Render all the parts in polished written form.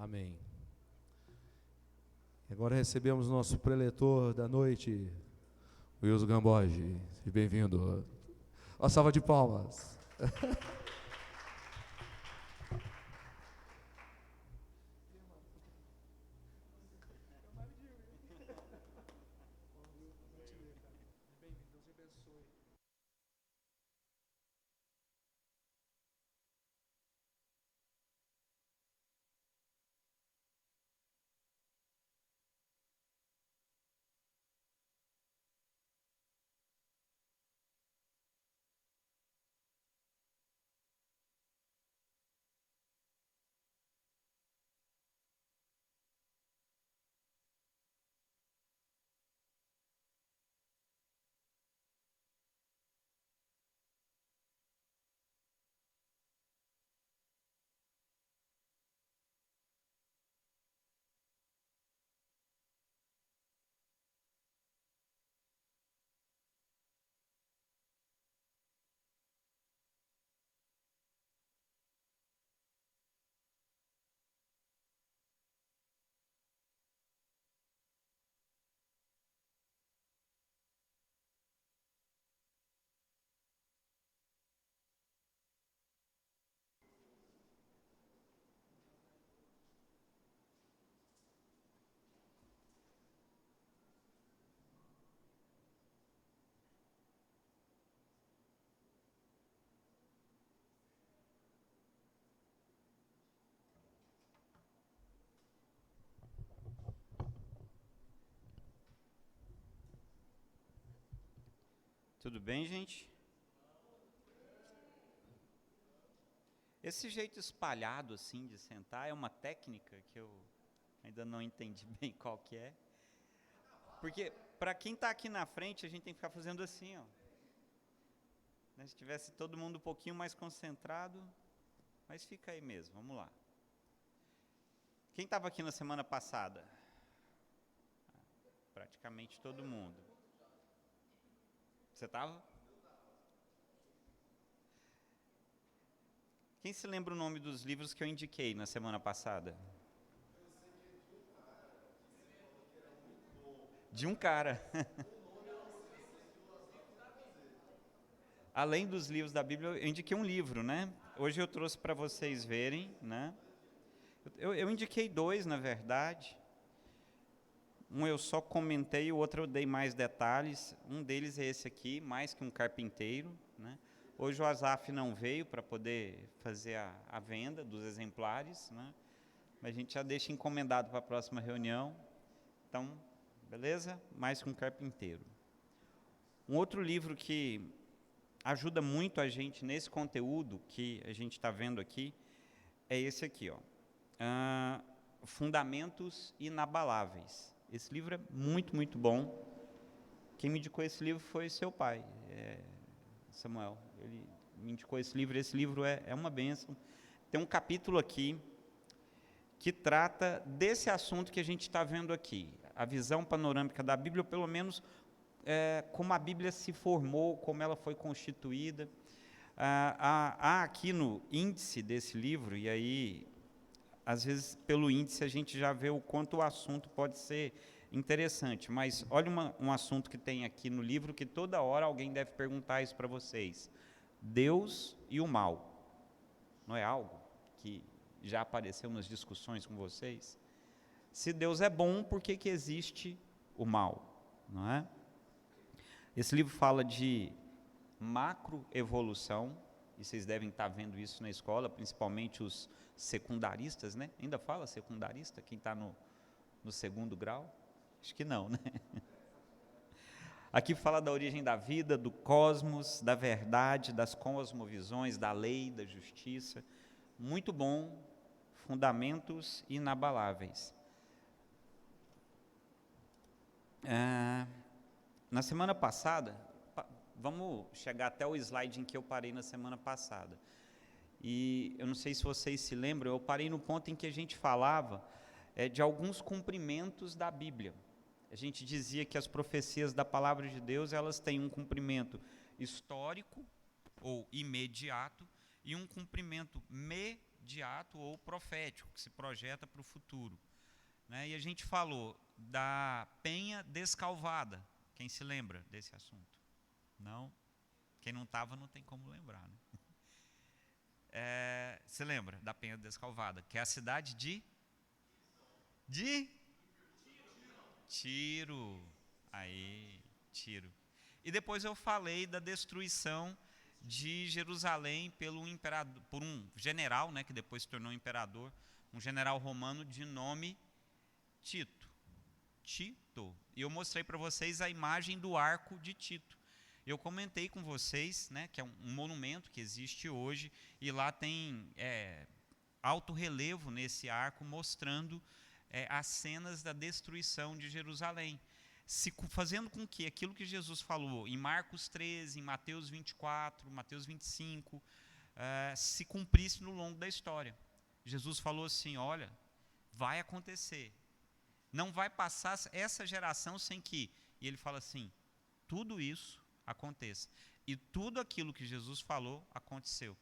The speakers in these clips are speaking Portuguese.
Amém. Agora recebemos nosso preletor da noite, Wilson Gamboge. Seja bem-vindo. Uma salva de palmas. Tudo bem, gente? Esse jeito espalhado assim de sentar é uma técnica que eu ainda não entendi bem qual que é. Porque para quem está aqui na frente, a gente tem que ficar fazendo assim, ó. Se tivesse todo mundo um pouquinho mais concentrado, mas fica aí mesmo, vamos lá. Quem estava aqui na semana passada? Praticamente todo mundo. Você estava? Quem se lembra o nome dos livros que eu indiquei na semana passada? De um cara. Além dos livros da Bíblia, eu indiquei um livro, né? Hoje eu trouxe para vocês verem, né? Eu indiquei dois, na verdade. Um eu só comentei, o outro eu dei mais detalhes. Um deles é esse aqui, Mais que um Carpinteiro, né? Hoje o Asaf não veio para poder fazer a venda dos exemplares, né? Mas a gente já deixa encomendado para a próxima reunião. Então, beleza? Mais que um Carpinteiro. Um outro livro que ajuda muito a gente nesse conteúdo que a gente está vendo aqui é esse aqui, ó. Fundamentos Inabaláveis. Esse livro é muito, muito bom. Quem me indicou esse livro foi seu pai, Samuel. Ele me indicou esse livro é uma bênção. Tem um capítulo aqui que trata desse assunto que a gente está vendo aqui, a visão panorâmica da Bíblia, ou pelo menos como a Bíblia se formou, como ela foi constituída. Há aqui no índice desse livro, e aí, às vezes, pelo índice, a gente já vê o quanto o assunto pode ser interessante, mas olha um assunto que tem aqui no livro, que toda hora alguém deve perguntar isso para vocês. Deus e o mal. Não é algo que já apareceu nas discussões com vocês? Se Deus é bom, por que existe o mal? Não é? Esse livro fala de macroevolução, e vocês devem estar vendo isso na escola, principalmente os secundaristas, né? Ainda fala secundarista, quem está no segundo grau? Acho que não, né? Aqui fala da origem da vida, do cosmos, da verdade, das cosmovisões, da lei, da justiça. Muito bom, fundamentos inabaláveis. Na semana passada, vamos chegar até o slide em que eu parei na semana passada. E eu não sei se vocês se lembram, eu parei no ponto em que a gente falava de alguns cumprimentos da Bíblia. A gente dizia que as profecias da palavra de Deus, elas têm um cumprimento histórico ou imediato e um cumprimento imediato ou profético, que se projeta para o futuro. Né? E a gente falou da penha descalvada. Quem se lembra desse assunto? Não? Quem não estava não tem como lembrar. Né? Se lembra da penha descalvada, que é a cidade de Tiro. Aí, Tiro. E depois eu falei da destruição de Jerusalém por um general, né, que depois se tornou imperador, um general romano de nome Tito. E eu mostrei para vocês a imagem do arco de Tito. Eu comentei com vocês, né, que é um monumento que existe hoje, e lá tem alto relevo nesse arco mostrando as cenas da destruição de Jerusalém, fazendo com que aquilo que Jesus falou em Marcos 13, em Mateus 24, Mateus 25, se cumprisse no longo da história. Jesus falou assim, olha, vai acontecer, não vai passar essa geração sem que, e ele fala assim, tudo isso aconteça. E tudo aquilo que Jesus falou aconteceu.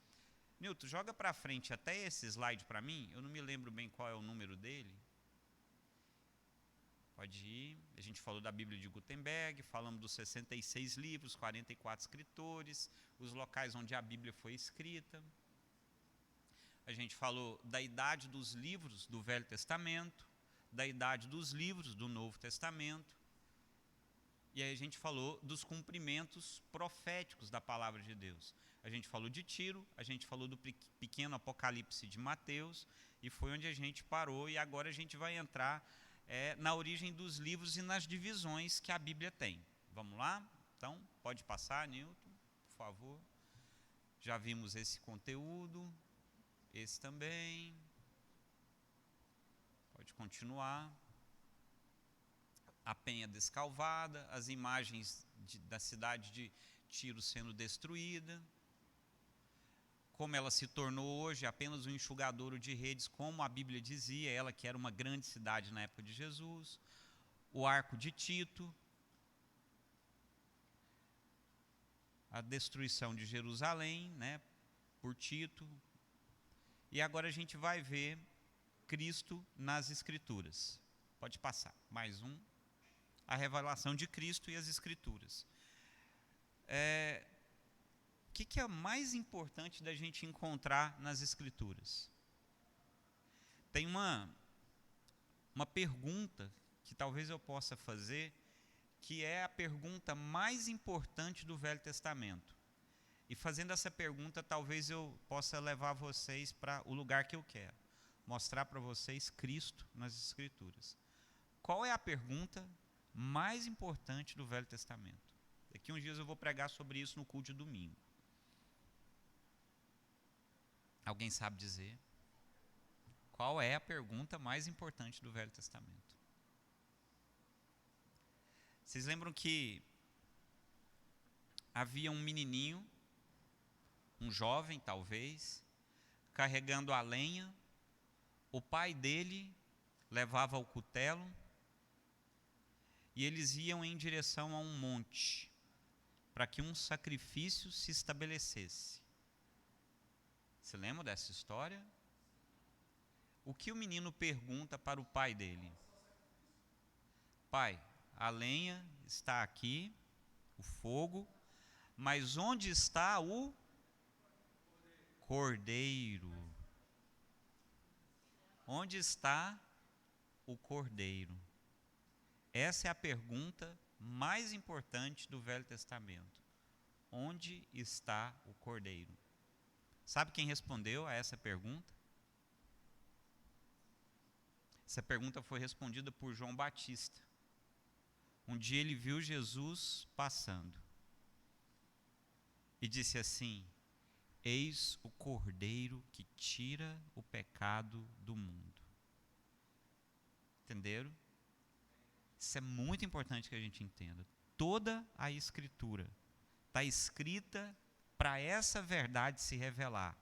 Nilton, joga para frente até esse slide para mim, eu não me lembro bem qual é o número dele. Pode ir. A gente falou da Bíblia de Gutenberg, falamos dos 66 livros, 44 escritores, os locais onde a Bíblia foi escrita. A gente falou da idade dos livros do Velho Testamento, da idade dos livros do Novo Testamento. E aí a gente falou dos cumprimentos proféticos da palavra de Deus. A gente falou de Tiro, a gente falou do pequeno Apocalipse de Mateus, e foi onde a gente parou, e agora a gente vai entrar na origem dos livros e nas divisões que a Bíblia tem. Vamos lá? Então, pode passar, Nilton, por favor. Já vimos esse conteúdo, esse também. Pode continuar. A penha descalvada, as imagens da cidade de Tiro sendo destruída, como ela se tornou hoje apenas um enxugadouro de redes, como a Bíblia dizia, ela que era uma grande cidade na época de Jesus, o arco de Tito, a destruição de Jerusalém, né, por Tito, e agora a gente vai ver Cristo nas Escrituras. Pode passar, mais um. A revelação de Cristo e as Escrituras. O que é mais importante da gente encontrar nas Escrituras? Tem uma pergunta que talvez eu possa fazer, que é a pergunta mais importante do Velho Testamento. E fazendo essa pergunta, talvez eu possa levar vocês para o lugar que eu quero. Mostrar para vocês Cristo nas Escrituras. Qual é a pergunta mais importante do Velho Testamento? Daqui uns dias eu vou pregar sobre isso no culto de domingo. Alguém sabe dizer? Qual é a pergunta mais importante do Velho Testamento? Vocês lembram que havia um menininho, um jovem talvez, carregando a lenha, o pai dele levava o cutelo e eles iam em direção a um monte para que um sacrifício se estabelecesse. Você lembra dessa história? O que o menino pergunta para o pai dele? Pai, a lenha está aqui, o fogo, mas onde está o cordeiro? Onde está o cordeiro? Essa é a pergunta mais importante do Velho Testamento. Onde está o cordeiro? Sabe quem respondeu a essa pergunta? Essa pergunta foi respondida por João Batista. Um dia ele viu Jesus passando e disse assim: eis o cordeiro que tira o pecado do mundo. Entenderam? Isso é muito importante que a gente entenda. Toda a Escritura está escrita para essa verdade se revelar.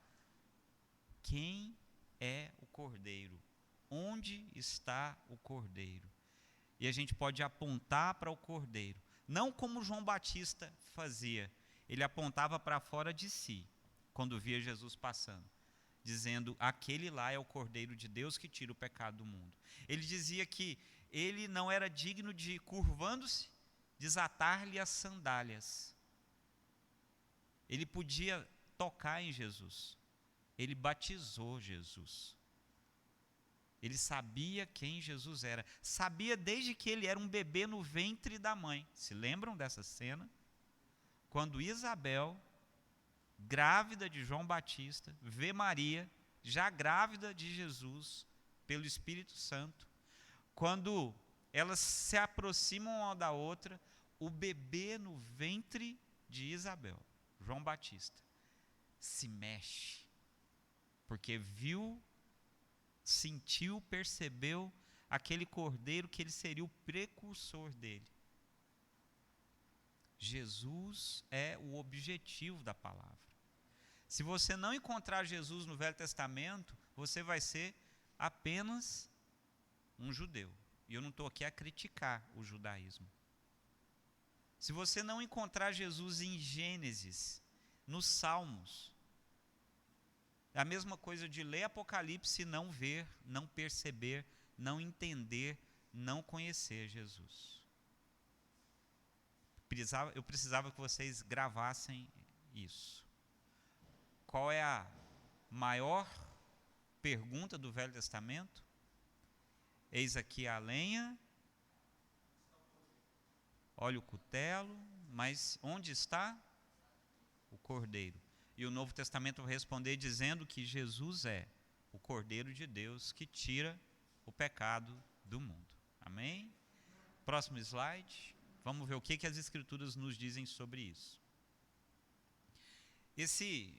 Quem é o cordeiro? Onde está o cordeiro? E a gente pode apontar para o cordeiro. Não como João Batista fazia. Ele apontava para fora de si, quando via Jesus passando. dizendo: aquele lá é o Cordeiro de Deus que tira o pecado do mundo. Ele dizia que ele não era digno de, curvando-se, desatar-lhe as sandálias. Ele podia tocar em Jesus. Ele batizou Jesus. Ele sabia quem Jesus era. Sabia desde que ele era um bebê no ventre da mãe. Se lembram dessa cena? Quando Isabel, grávida de João Batista, vê Maria, já grávida de Jesus, pelo Espírito Santo. Quando elas se aproximam uma da outra, o bebê no ventre de Isabel, João Batista, se mexe. Porque viu, sentiu, percebeu aquele cordeiro que ele seria o precursor dele. Jesus é o objetivo da palavra. Se você não encontrar Jesus no Velho Testamento, você vai ser apenas um judeu. E eu não estou aqui a criticar o judaísmo. Se você não encontrar Jesus em Gênesis, nos Salmos, é a mesma coisa de ler Apocalipse e não ver, não perceber, não entender, não conhecer Jesus. Eu precisava que vocês gravassem isso. Qual é a maior pergunta do Velho Testamento? Eis aqui a lenha, olha o cutelo, mas onde está o cordeiro? E o Novo Testamento vai responder dizendo que Jesus é o Cordeiro de Deus que tira o pecado do mundo. Amém? Próximo slide. Vamos ver o que as Escrituras nos dizem sobre isso. Esse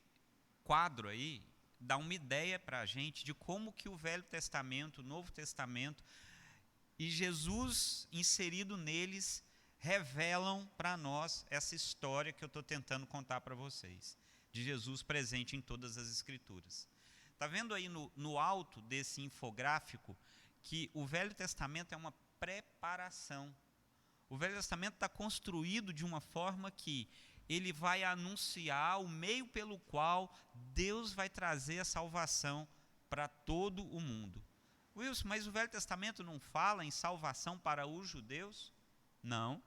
quadro aí dá uma ideia para a gente de como que o Velho Testamento, o Novo Testamento e Jesus inserido neles revelam para nós essa história que eu estou tentando contar para vocês, de Jesus presente em todas as Escrituras. Está vendo aí no alto desse infográfico que o Velho Testamento é uma preparação. O Velho Testamento está construído de uma forma que ele vai anunciar o meio pelo qual Deus vai trazer a salvação para todo o mundo. Wilson, mas o Velho Testamento não fala em salvação para os judeus? Não.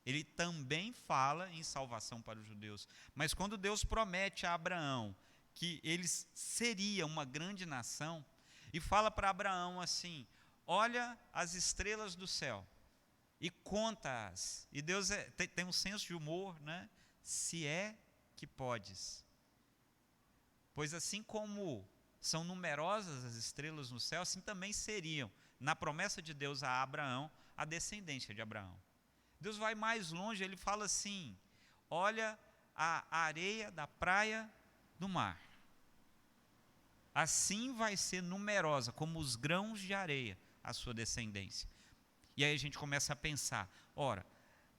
Ele também fala em salvação para os judeus. Mas quando Deus promete a Abraão que eles seriam uma grande nação, e fala para Abraão assim: olha as estrelas do céu e conta-as. E Deus tem um senso de humor, né? Se é que podes. Pois assim como são numerosas as estrelas no céu, assim também seriam, na promessa de Deus a Abraão, a descendência de Abraão. Deus vai mais longe, ele fala assim: olha a areia da praia do mar. Assim vai ser numerosa, como os grãos de areia, a sua descendência. E aí a gente começa a pensar, ora,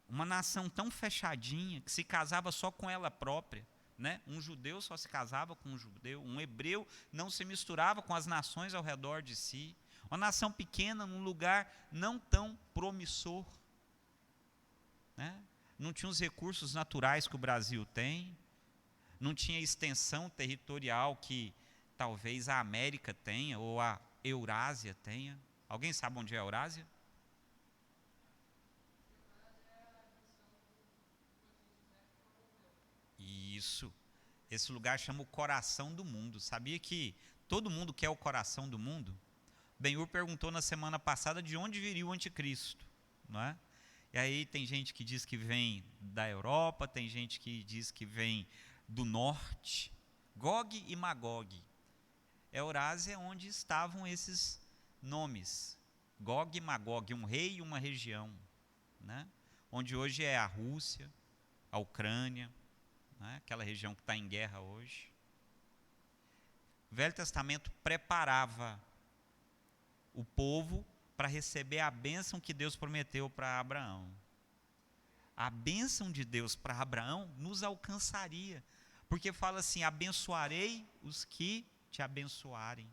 uma nação tão fechadinha, que se casava só com ela própria, né? Um judeu só se casava com um judeu, um hebreu não se misturava com as nações ao redor de si, uma nação pequena, num lugar não tão promissor, né? Não tinha os recursos naturais que o Brasil tem, não tinha extensão territorial que talvez a América tenha, ou a Eurásia tenha. Alguém sabe onde é a Eurásia? Isso. Esse lugar chama o coração do mundo. Sabia que todo mundo quer o coração do mundo? Ben-Hur perguntou na semana passada de onde viria o anticristo, não é? E aí tem gente que diz que vem da Europa, tem gente que diz que vem do norte. Gog e Magog. Eurásia é onde estavam esses nomes. Gog e Magog, um rei e uma região, né? Onde hoje é a Rússia, a Ucrânia, né? Aquela região que está em guerra hoje. O Velho Testamento preparava o povo para receber a bênção que Deus prometeu para Abraão. A bênção de Deus para Abraão nos alcançaria, porque fala assim: abençoarei os que te abençoarem.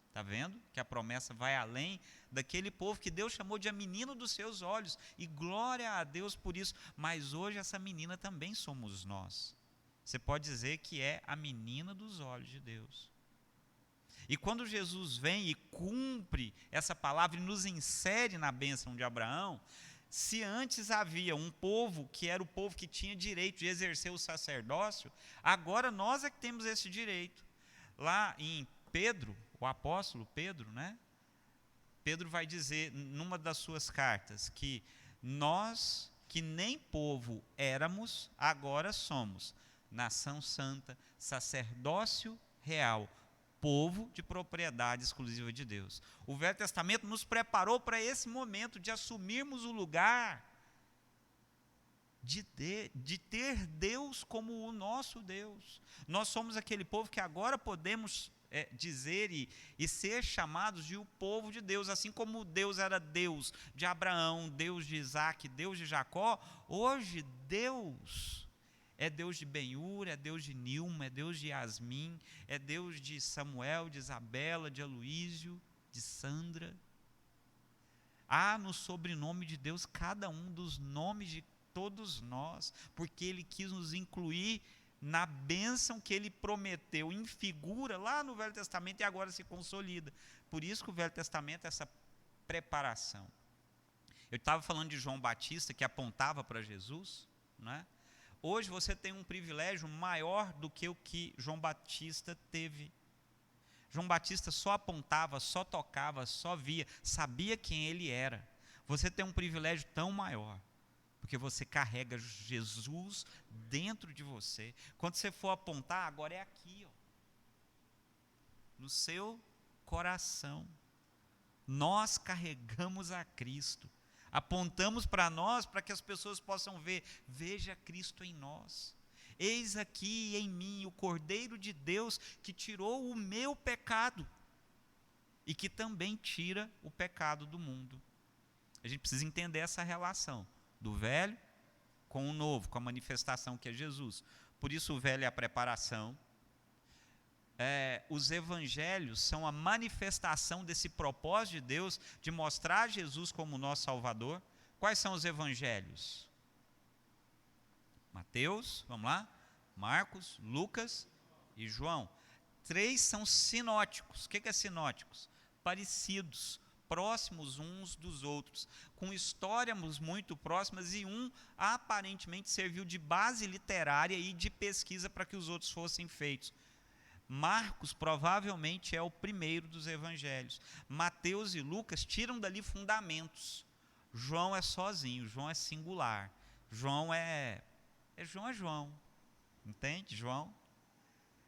Está vendo? Que a promessa vai além daquele povo que Deus chamou de a menina dos seus olhos, e glória a Deus por isso. Mas hoje essa menina também somos nós. Você pode dizer que é a menina dos olhos de Deus. E quando Jesus vem e cumpre essa palavra e nos insere na bênção de Abraão, se antes havia um povo que era o povo que tinha direito de exercer o sacerdócio, agora nós é que temos esse direito. Lá em Pedro, o apóstolo Pedro, né? Pedro vai dizer numa das suas cartas que nós, que nem povo éramos, agora somos nação santa, sacerdócio real, povo de propriedade exclusiva de Deus. O Velho Testamento nos preparou para esse momento de assumirmos o lugar de ter Deus como o nosso Deus. Nós somos aquele povo que agora podemos dizer e ser chamados de o povo de Deus, assim como Deus era Deus de Abraão, Deus de Isaac, Deus de Jacó. Hoje Deus é Deus de Ben-Ur, é Deus de Nilma, é Deus de Yasmin, é Deus de Samuel, de Isabela, de Aloísio, de Sandra. Há no sobrenome de Deus cada um dos nomes de todos nós, porque Ele quis nos incluir na bênção que Ele prometeu em figura lá no Velho Testamento e agora se consolida. Por isso que o Velho Testamento é essa preparação. Eu estava falando de João Batista, que apontava para Jesus, não é? Hoje você tem um privilégio maior do que o que João Batista teve. João Batista só apontava, só tocava, só via, sabia quem ele era. Você tem um privilégio tão maior, porque você carrega Jesus dentro de você. Quando você for apontar, agora é aqui, ó, no seu coração. Nós carregamos a Cristo. Apontamos para nós, para que as pessoas possam ver, veja Cristo em nós. Eis aqui em mim o Cordeiro de Deus que tirou o meu pecado e que também tira o pecado do mundo. A gente precisa entender essa relação do velho com o novo, com a manifestação que é Jesus. Por isso o velho é a preparação. Os evangelhos são a manifestação desse propósito de Deus de mostrar Jesus como nosso Salvador. Quais são os evangelhos? Mateus, vamos lá, Marcos, Lucas e João. 3 são sinóticos. O que é sinóticos? Parecidos, próximos uns dos outros, com histórias muito próximas, e um aparentemente serviu de base literária e de pesquisa para que os outros fossem feitos. Marcos provavelmente é o primeiro dos evangelhos. Mateus e Lucas tiram dali fundamentos. João é sozinho, João é singular. João é João. Entende, João?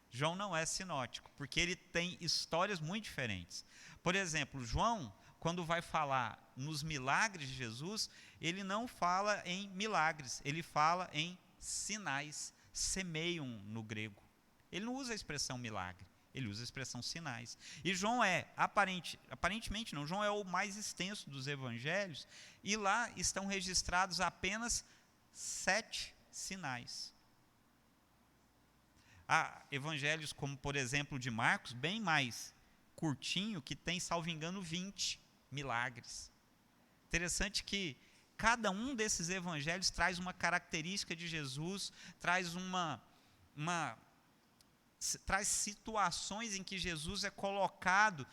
João não é sinótico, porque ele tem histórias muito diferentes. Por exemplo, João, quando vai falar nos milagres de Jesus, ele não fala em milagres, ele fala em sinais, semeion no grego. Ele não usa a expressão milagre, ele usa a expressão sinais. E João aparentemente não, João é o mais extenso dos evangelhos, e lá estão registrados apenas 7 sinais. Há evangelhos como, por exemplo, de Marcos, bem mais curtinho, que tem, salvo engano, 20 milagres. Interessante que cada um desses evangelhos traz uma característica de Jesus, traz traz situações em que Jesus é colocado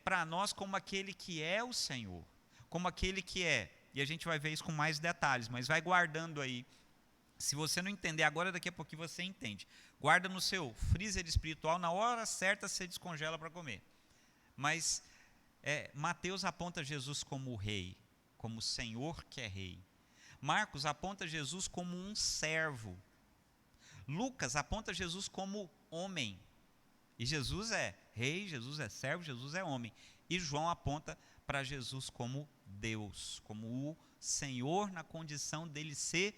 para nós como aquele que é o Senhor, como aquele que é, e a gente vai ver isso com mais detalhes, mas vai guardando aí. Se você não entender agora, daqui a pouquinho você entende. Guarda no seu freezer espiritual, na hora certa você descongela para comer. Mas Mateus aponta Jesus como o rei, como o Senhor que é rei. Marcos aponta Jesus como um servo. Lucas aponta Jesus como homem. E Jesus é rei, Jesus é servo, Jesus é homem. E João aponta para Jesus como Deus, como o Senhor, na condição dele ser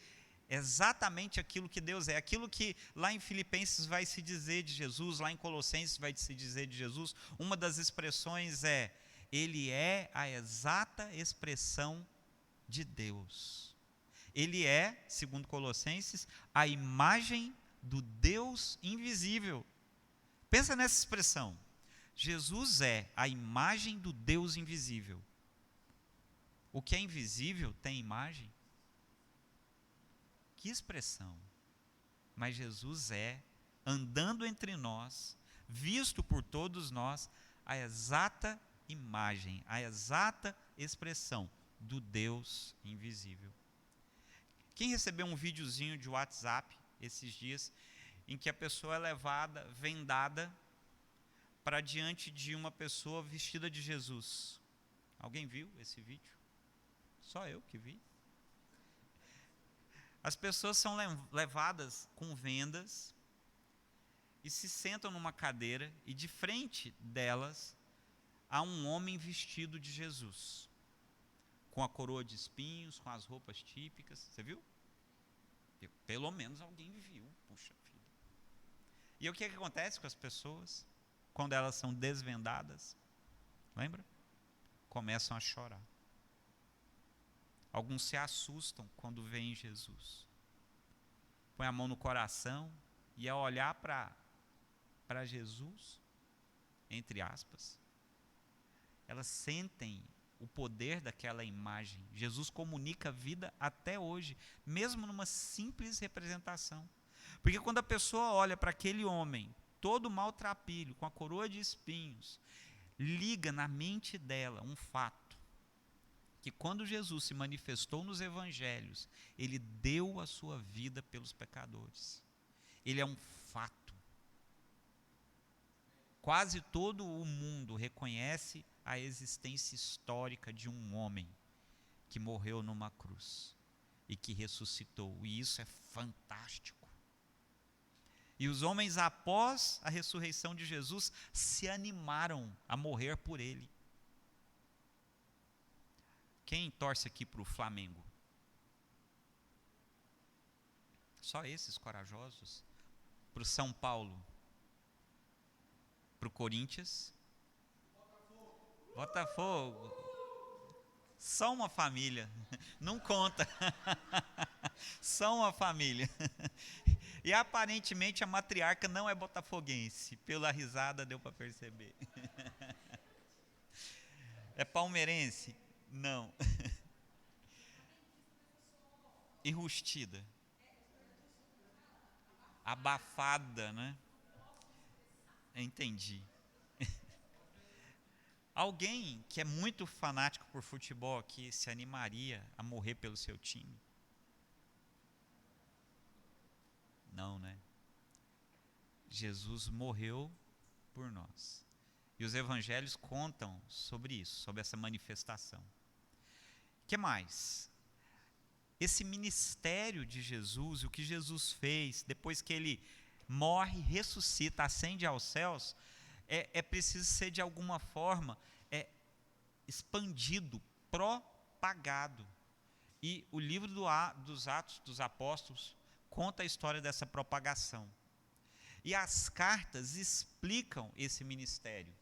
exatamente aquilo que Deus é. Aquilo que lá em Filipenses vai se dizer de Jesus, lá em Colossenses vai se dizer de Jesus. Uma das expressões é: ele é a exata expressão de Deus. Ele é, segundo Colossenses, a imagem do Deus invisível. Pensa nessa expressão. Jesus é a imagem do Deus invisível. O que é invisível tem imagem? Que expressão! Mas Jesus é, andando entre nós, visto por todos nós, a exata imagem, a exata expressão do Deus invisível. Quem recebeu um videozinho de WhatsApp esses dias, em que a pessoa é levada, vendada, para diante de uma pessoa vestida de Jesus? Alguém viu esse vídeo? Só eu que vi. As pessoas são levadas com vendas e se sentam numa cadeira, e de frente delas há um homem vestido de Jesus, com a coroa de espinhos, com as roupas típicas. Você viu? Pelo menos alguém viu. Puxa vida. E o que acontece com as pessoas quando elas são desvendadas? Lembra? Começam a chorar. Alguns se assustam quando veem Jesus. Põe a mão no coração e, ao olhar para Jesus, entre aspas, elas sentem o poder daquela imagem. Jesus comunica vida até hoje, mesmo numa simples representação. Porque quando a pessoa olha para aquele homem, todo maltrapilho, com a coroa de espinhos, liga na mente dela um fato, que quando Jesus se manifestou nos evangelhos, ele deu a sua vida pelos pecadores. Ele é um fato. Quase todo o mundo reconhece a existência histórica de um homem que morreu numa cruz e que ressuscitou, e isso é fantástico. E os homens, após a ressurreição de Jesus, se animaram a morrer por ele. Quem torce aqui para o Flamengo? Só esses corajosos? Para o São Paulo? Para o Corinthians? Botafogo. Só uma família. Não conta. Só uma família. E aparentemente a matriarca não é botafoguense. Pela risada deu para perceber. É palmeirense? Não. Enrustida. Abafada, né? Entendi. Alguém que é muito fanático por futebol aqui se animaria a morrer pelo seu time? Não, né? Jesus morreu por nós. E os evangelhos contam sobre isso, sobre essa manifestação. O que mais? Esse ministério de Jesus, o que Jesus fez, depois que ele morre, ressuscita, ascende aos céus, é preciso ser de alguma forma expandido, propagado. E o livro dos Atos dos Apóstolos conta a história dessa propagação. E as cartas explicam esse ministério.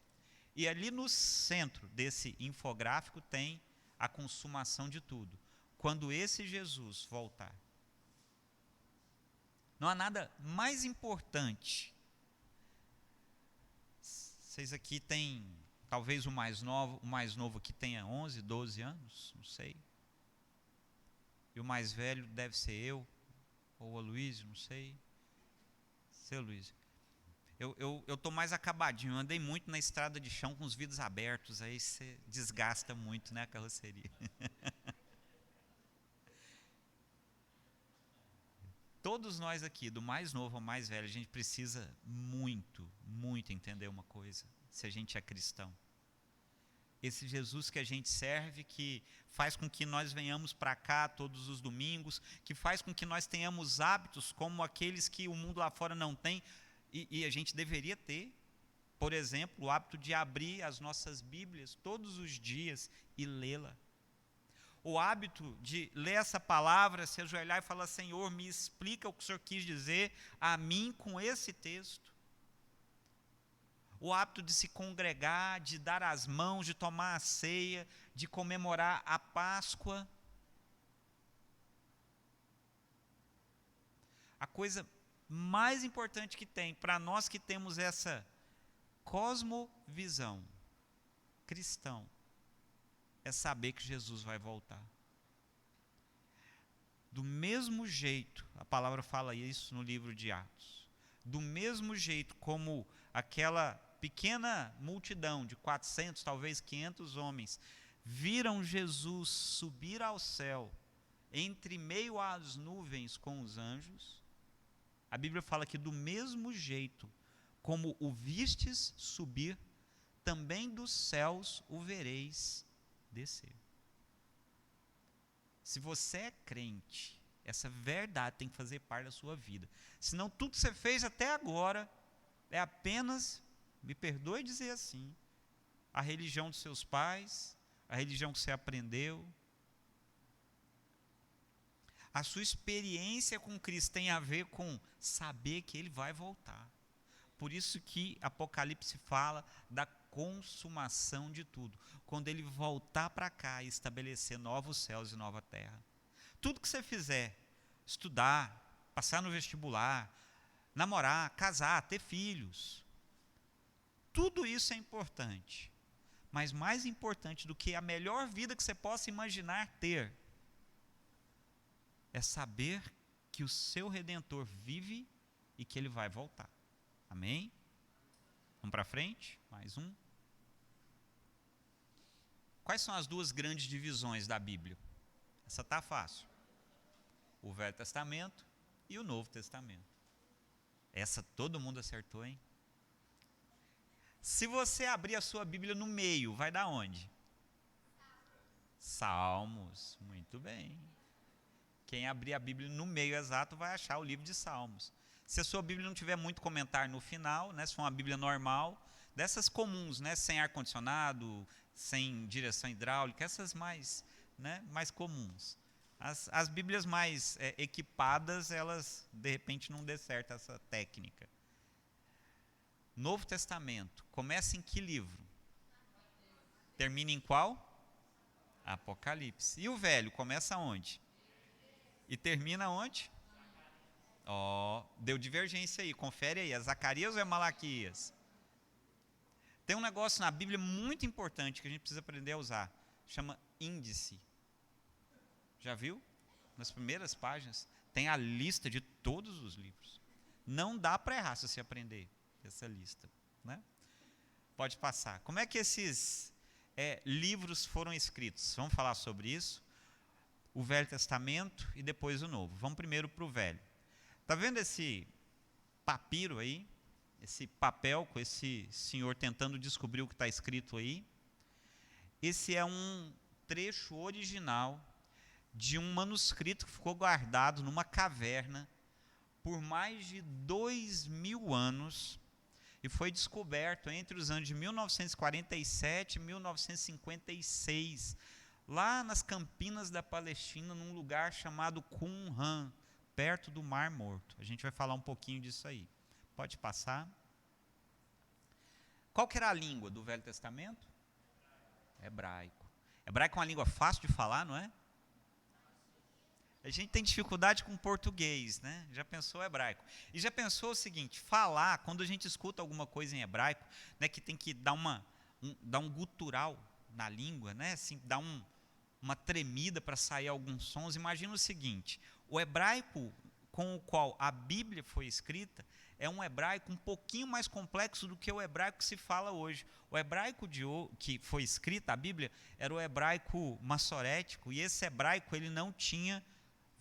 E ali no centro desse infográfico tem a consumação de tudo. Quando esse Jesus voltar. Não há nada mais importante. Vocês aqui têm, talvez o mais novo aqui tenha 11, 12 anos, não sei. E o mais velho deve ser eu, ou a Luísa, não sei. Seu Luiz. Eu estou mais acabadinho, eu andei muito na estrada de chão com os vidros abertos, aí você desgasta muito, né, a carroceria. Todos nós aqui, do mais novo ao mais velho, a gente precisa muito, muito entender uma coisa, se a gente é cristão. Esse Jesus que a gente serve, que faz com que nós venhamos para cá todos os domingos, que faz com que nós tenhamos hábitos como aqueles que o mundo lá fora não tem, e a gente deveria ter. Por exemplo, o hábito de abrir as nossas Bíblias todos os dias e lê-la. O hábito de ler essa palavra, se ajoelhar e falar: Senhor, me explica o que o Senhor quis dizer a mim com esse texto. O hábito de se congregar, de dar as mãos, de tomar a ceia, de comemorar a Páscoa. A coisa mais importante que tem para nós que temos essa cosmovisão cristão é saber que Jesus vai voltar. Do mesmo jeito, a palavra fala isso no livro de Atos, Do mesmo jeito como aquela pequena multidão de 400, talvez 500 homens, viram Jesus subir ao céu entre meio às nuvens com os anjos, a Bíblia fala que do mesmo jeito como o vistes subir, também dos céus o vereis descer. Se você é crente, essa verdade tem que fazer parte da sua vida. Senão tudo que você fez até agora é apenas, me perdoe dizer assim, a religião dos seus pais, a religião que você aprendeu. A sua experiência com Cristo tem a ver com saber que Ele vai voltar. Por isso que Apocalipse fala da consumação de tudo. Quando Ele voltar para cá e estabelecer novos céus e nova terra. Tudo que você fizer, estudar, passar no vestibular, namorar, casar, ter filhos, tudo isso é importante. Mas mais importante do que a melhor vida que você possa imaginar ter, é saber que o seu Redentor vive e que Ele vai voltar. Amém? Vamos para frente? Mais um. Quais são as duas grandes divisões da Bíblia? Essa está fácil. O Velho Testamento e o Novo Testamento. Essa todo mundo acertou, hein? Se você abrir a sua Bíblia no meio, vai dar onde? Salmos. Muito bem. Quem abrir a Bíblia no meio exato vai achar o livro de Salmos. Se a sua Bíblia não tiver muito comentário no final, né, se for uma Bíblia normal, dessas comuns, né, sem ar-condicionado, sem direção hidráulica, essas mais, né, mais comuns. As Bíblias mais equipadas, elas de repente não dê certo essa técnica. Novo Testamento, começa em que livro? Termina em qual? Apocalipse. E o Velho, começa onde? E termina onde? Deu divergência aí, confere aí, é Zacarias ou é Malaquias? Tem um negócio na Bíblia muito importante que a gente precisa aprender a usar, chama índice. Já viu? Nas primeiras páginas tem a lista de todos os livros. Não dá para errar se você aprender essa lista, né? Pode passar. Como é que esses livros foram escritos? Vamos falar sobre isso. O Velho Testamento e depois o Novo. Vamos primeiro para o Velho. Está vendo esse papiro aí? Esse papel com esse senhor tentando descobrir o que está escrito aí? Esse é um trecho original de um manuscrito que ficou guardado numa caverna por mais de 2000 anos e foi descoberto entre os anos de 1947 e 1956, lá nas Campinas da Palestina, num lugar chamado Qumran, perto do Mar Morto. A gente vai falar um pouquinho disso aí. Pode passar. Qual que era a língua do Velho Testamento? Hebraico. Hebraico é uma língua fácil de falar, não é? A gente tem dificuldade com português, né? Já pensou hebraico. E já pensou o seguinte, falar, quando a gente escuta alguma coisa em hebraico, né, que tem que dar um gutural na língua, né? Assim, dar uma tremida para sair alguns sons. Imagina o seguinte, o hebraico com o qual a Bíblia foi escrita é um hebraico um pouquinho mais complexo do que o hebraico que se fala hoje. O hebraico que foi escrita, a Bíblia, era o hebraico massorético, e esse hebraico ele não tinha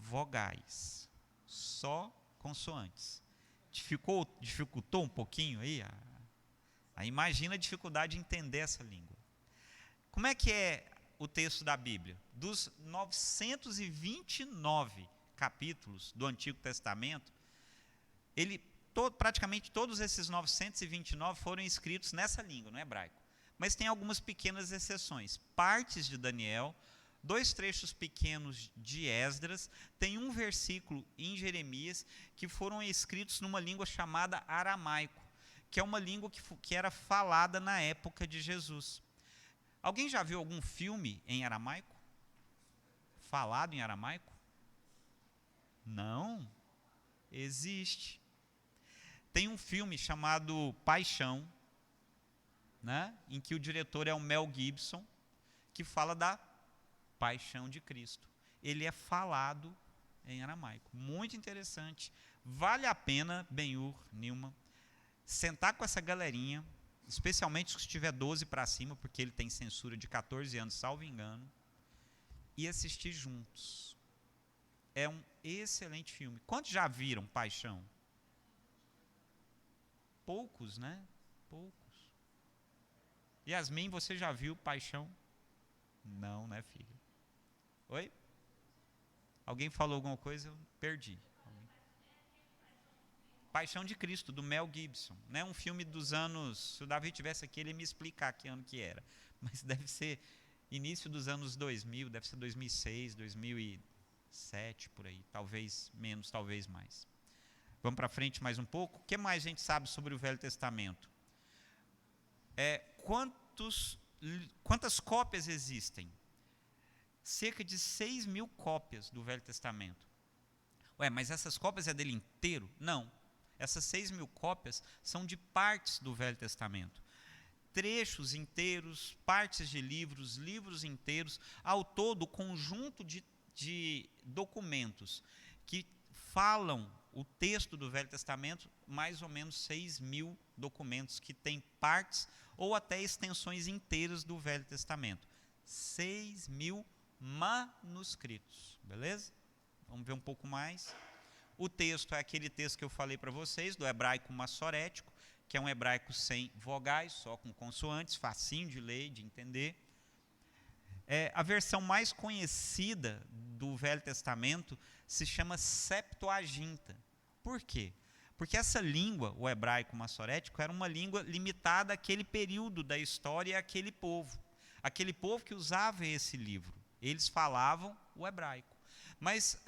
vogais, só consoantes. Dificultou um pouquinho aí? Imagina a dificuldade de entender essa língua. Como é que é o texto da Bíblia? Dos 929 capítulos do Antigo Testamento, praticamente todos esses 929 foram escritos nessa língua, no hebraico. Mas tem algumas pequenas exceções. Partes de Daniel, 2 trechos pequenos de Esdras, tem um versículo em Jeremias que foram escritos numa língua chamada aramaico, que é uma língua que era falada na época de Jesus. Alguém já viu algum filme em aramaico? Falado em aramaico? Não? Existe. Tem um filme chamado Paixão, né, em que o diretor é o Mel Gibson, que fala da Paixão de Cristo. Ele é falado em aramaico. Muito interessante. Vale a pena, Ben-Hur, Nilman, sentar com essa galerinha, especialmente se tiver 12 para cima, porque ele tem censura de 14 anos, salvo engano, e assistir juntos. É um excelente filme. Quantos já viram Paixão? Poucos, né? Poucos. Yasmin, você já viu Paixão? Não, né, filha? Oi? Alguém falou alguma coisa? Eu perdi. Paixão de Cristo, do Mel Gibson. Né? Um filme dos anos... Se o Davi estivesse aqui, ele ia me explicar que ano que era. Mas deve ser início dos anos 2000, deve ser 2006, 2007, por aí. Talvez menos, talvez mais. Vamos para frente mais um pouco. O que mais a gente sabe sobre o Velho Testamento? Quantas cópias existem? Cerca de 6.000 cópias do Velho Testamento. Ué, mas essas cópias é dele inteiro? Não. Essas 6.000 cópias são de partes do Velho Testamento. Trechos inteiros, partes de livros, livros inteiros, ao todo, conjunto de documentos que falam o texto do Velho Testamento, mais ou menos 6.000 documentos que têm partes ou até extensões inteiras do Velho Testamento. 6.000 manuscritos, beleza? Vamos ver um pouco mais. O texto é aquele texto que eu falei para vocês, do hebraico massorético, que é um hebraico sem vogais, só com consoantes, facinho de ler, de entender. A versão mais conhecida do Velho Testamento se chama Septuaginta. Por quê? Porque essa língua, o hebraico massorético, era uma língua limitada àquele período da história e àquele povo. Aquele povo que usava esse livro. Eles falavam o hebraico. Mas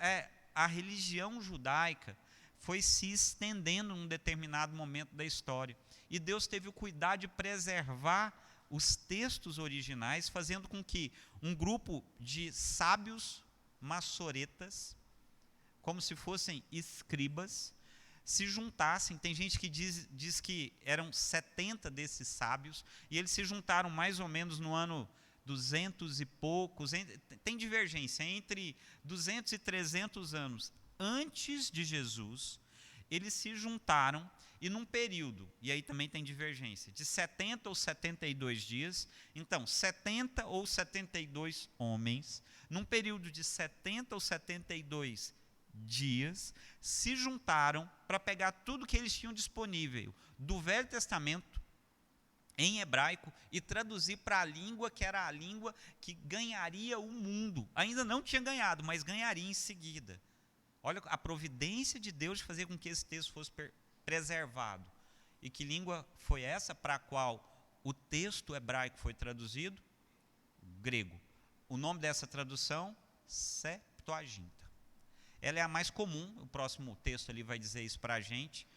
a religião judaica foi se estendendo num determinado momento da história. E Deus teve o cuidado de preservar os textos originais, fazendo com que um grupo de sábios massoretas, como se fossem escribas, se juntassem. Tem gente que diz que eram 70 desses sábios, e eles se juntaram mais ou menos no ano 200 e poucos, tem divergência, entre 200 e 300 anos antes de Jesus, eles se juntaram e num período, e aí também tem divergência, de 70 ou 72 dias, então 70 ou 72 homens, num período de 70 ou 72 dias, se juntaram para pegar tudo que eles tinham disponível do Velho Testamento, em hebraico, e traduzir para a língua que era a língua que ganharia o mundo. Ainda não tinha ganhado, mas ganharia em seguida. Olha a providência de Deus de fazer com que esse texto fosse preservado. E que língua foi essa para a qual o texto hebraico foi traduzido? Grego. O nome dessa tradução? Septuaginta. Ela é a mais comum, o próximo texto ali vai dizer isso para a gente.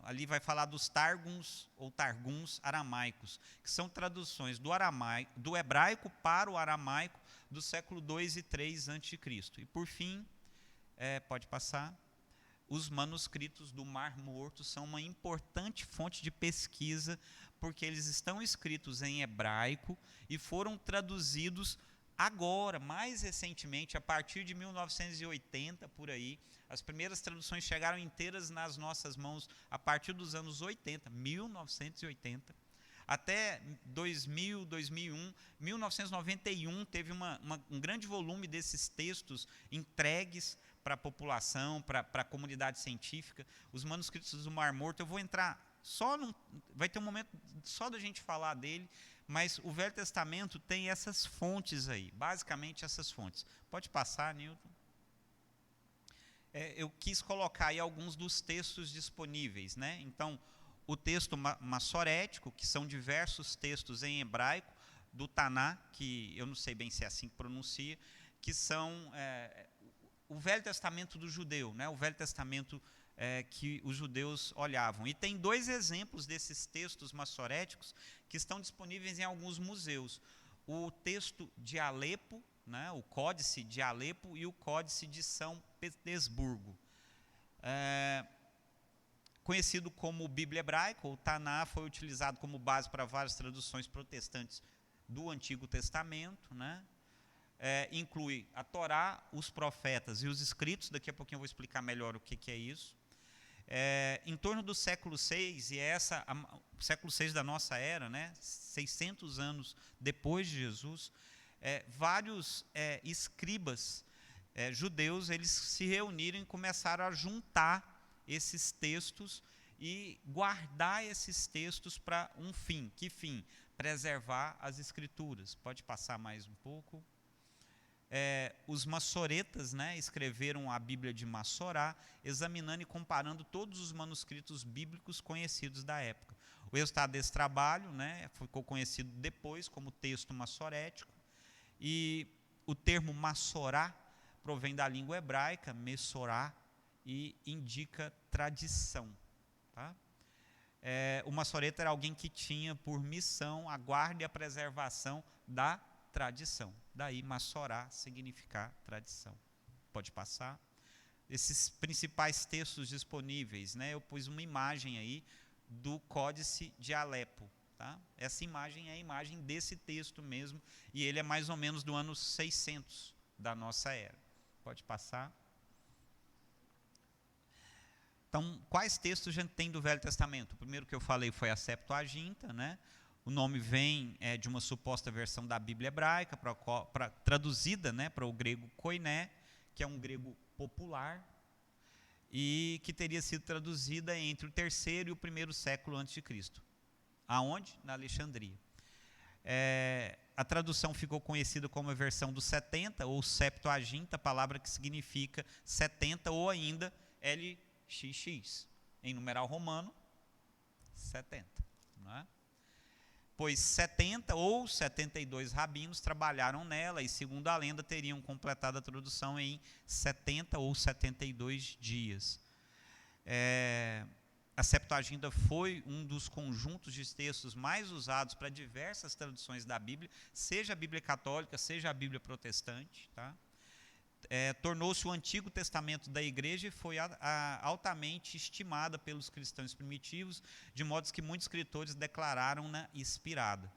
Ali vai falar dos targums ou targums aramaicos, que são traduções do hebraico para o aramaico do século 2 e 3 a.C. E por fim, pode passar, os manuscritos do Mar Morto são uma importante fonte de pesquisa, porque eles estão escritos em hebraico e foram traduzidos agora, mais recentemente, a partir de 1980, por aí. As primeiras traduções chegaram inteiras nas nossas mãos a partir dos anos 80, 1980, até 2000, 2001, 1991, teve um grande volume desses textos entregues para a população, para a comunidade científica, os manuscritos do Mar Morto. Eu vou entrar vai ter um momento só da gente falar dele, mas o Velho Testamento tem essas fontes aí, basicamente essas fontes. Pode passar, Newton. Eu quis colocar aí alguns dos textos disponíveis, né? Então, o texto massorético, que são diversos textos em hebraico, do Taná, que eu não sei bem se é assim que pronuncia, que são o Velho Testamento do judeu, né? O Velho Testamento que os judeus olhavam. E tem 2 exemplos desses textos massoréticos que estão disponíveis em alguns museus. O texto de Alepo, né, o Códice de Alepo e o Códice de São Petersburgo. Conhecido como Bíblia Hebraica, o Taná foi utilizado como base para várias traduções protestantes do Antigo Testamento, né? Inclui a Torá, os profetas e os escritos. Daqui a pouquinho eu vou explicar melhor o que é isso. Em torno do século VI, e o século VI da nossa era, né, 600 anos depois de Jesus, vários escribas judeus, eles se reuniram e começaram a juntar esses textos e guardar esses textos para um fim. Que fim? Preservar as escrituras. Pode passar mais um pouco. Os massoretas, né, escreveram a Bíblia de Massorá, examinando e comparando todos os manuscritos bíblicos conhecidos da época. O resultado desse trabalho, né, ficou conhecido depois como texto massorético, e o termo Massorá provém da língua hebraica, Messorá, e indica tradição. Tá? O massoreta era alguém que tinha por missão a guarda e a preservação da tradição. Daí, Massorá significar tradição. Pode passar. Esses principais textos disponíveis, né, eu pus uma imagem aí do Códice de Alepo. Tá? Essa imagem é a imagem desse texto mesmo, e ele é mais ou menos do ano 600 da nossa era. Pode passar. Então, quais textos a gente tem do Velho Testamento? O primeiro que eu falei foi a Septuaginta, né? O nome vem de uma suposta versão da Bíblia hebraica, traduzida, né, para o grego koiné, que é um grego popular, e que teria sido traduzida entre o 3º e o 1º século antes de Cristo. Aonde? Na Alexandria. A tradução ficou conhecida como a versão dos 70, ou Septuaginta, palavra que significa 70, ou ainda LXX, em numeral romano, 70. Não é? Pois 70 ou 72 rabinos trabalharam nela e, segundo a lenda, teriam completado a tradução em 70 ou 72 dias. A Septuaginta foi um dos conjuntos de textos mais usados para diversas traduções da Bíblia, seja a Bíblia católica, seja a Bíblia protestante. Tá? Tornou-se o Antigo Testamento da Igreja e foi altamente estimada pelos cristãos primitivos, de modo que muitos escritores declararam-na inspirada.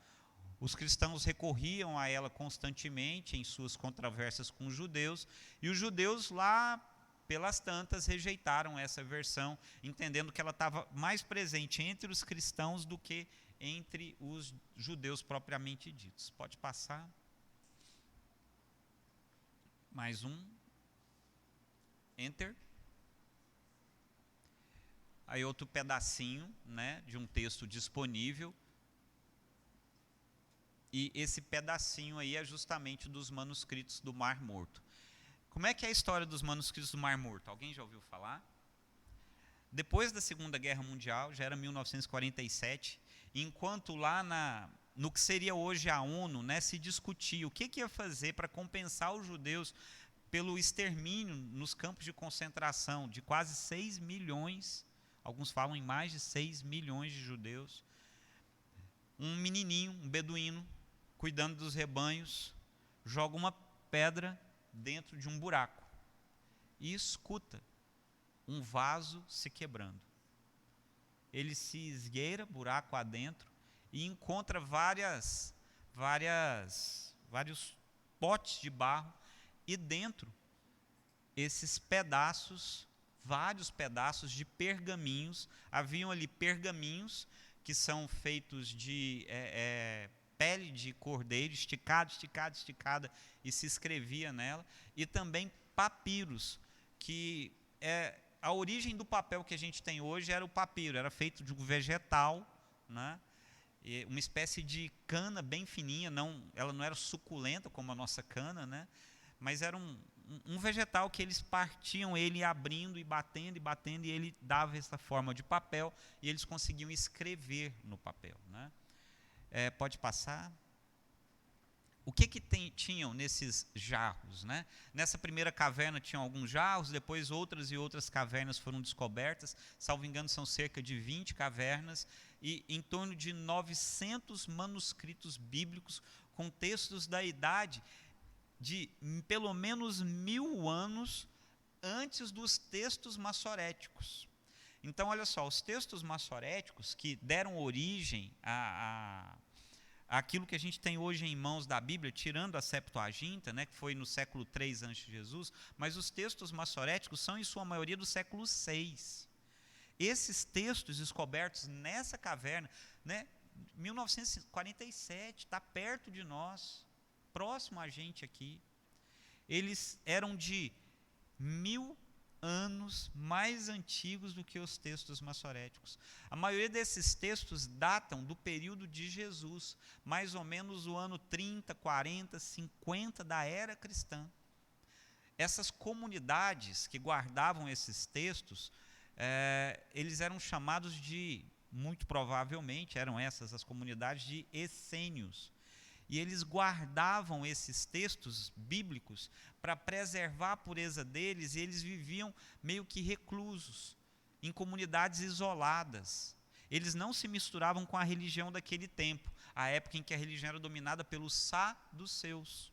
Os cristãos recorriam a ela constantemente em suas controvérsias com os judeus, e os judeus lá pelas tantas rejeitaram essa versão, entendendo que ela estava mais presente entre os cristãos do que entre os judeus propriamente ditos. Pode passar. Mais um. Enter. Aí outro pedacinho, né, de um texto disponível. E esse pedacinho aí é justamente dos manuscritos do Mar Morto. Como é que é a história dos manuscritos do Mar Morto? Alguém já ouviu falar? Depois da Segunda Guerra Mundial, já era 1947, enquanto lá no que seria hoje a ONU, né, se discutia o que ia fazer para compensar os judeus pelo extermínio nos campos de concentração de quase 6 milhões, alguns falam em mais de 6 milhões de judeus. Um menininho, um beduíno, cuidando dos rebanhos, joga uma pedra dentro de um buraco e escuta um vaso se quebrando. Ele se esgueira, buraco adentro, e encontra vários potes de barro, e dentro esses pedaços, vários pedaços de pergaminhos. Haviam ali pergaminhos que são feitos de pele de cordeiro, esticada, e se escrevia nela, e também papiros, que a origem do papel que a gente tem hoje era o papiro, era feito de um vegetal, né? Uma espécie de cana bem fininha, ela não era suculenta como a nossa cana, né? Mas era um vegetal que eles partiam ele abrindo e batendo, e ele dava essa forma de papel, e eles conseguiam escrever no papel, né? Pode passar. O que tinham nesses jarros, né? Nessa primeira caverna tinham alguns jarros, depois outras e outras cavernas foram descobertas, salvo engano são cerca de 20 cavernas, e em torno de 900 manuscritos bíblicos com textos da idade de pelo menos 1000 anos antes dos textos massoréticos. Então, olha só, os textos massoréticos que deram origem aquilo que a gente tem hoje em mãos da Bíblia, tirando a Septuaginta, né, que foi no século III a.C., mas os textos massoréticos são, em sua maioria, do século VI. Esses textos descobertos nessa caverna, né, 1947, está perto de nós, próximo a gente aqui. Eles eram de 1000 anos mais antigos do que os textos maçoréticos. A maioria desses textos datam do período de Jesus, mais ou menos o ano 30, 40, 50 da era cristã. Essas comunidades que guardavam esses textos, eles eram chamados de, muito provavelmente, eram essas as comunidades de essênios. E eles guardavam esses textos bíblicos para preservar a pureza deles, e eles viviam meio que reclusos, em comunidades isoladas. Eles não se misturavam com a religião daquele tempo, a época em que a religião era dominada pelos saduceus.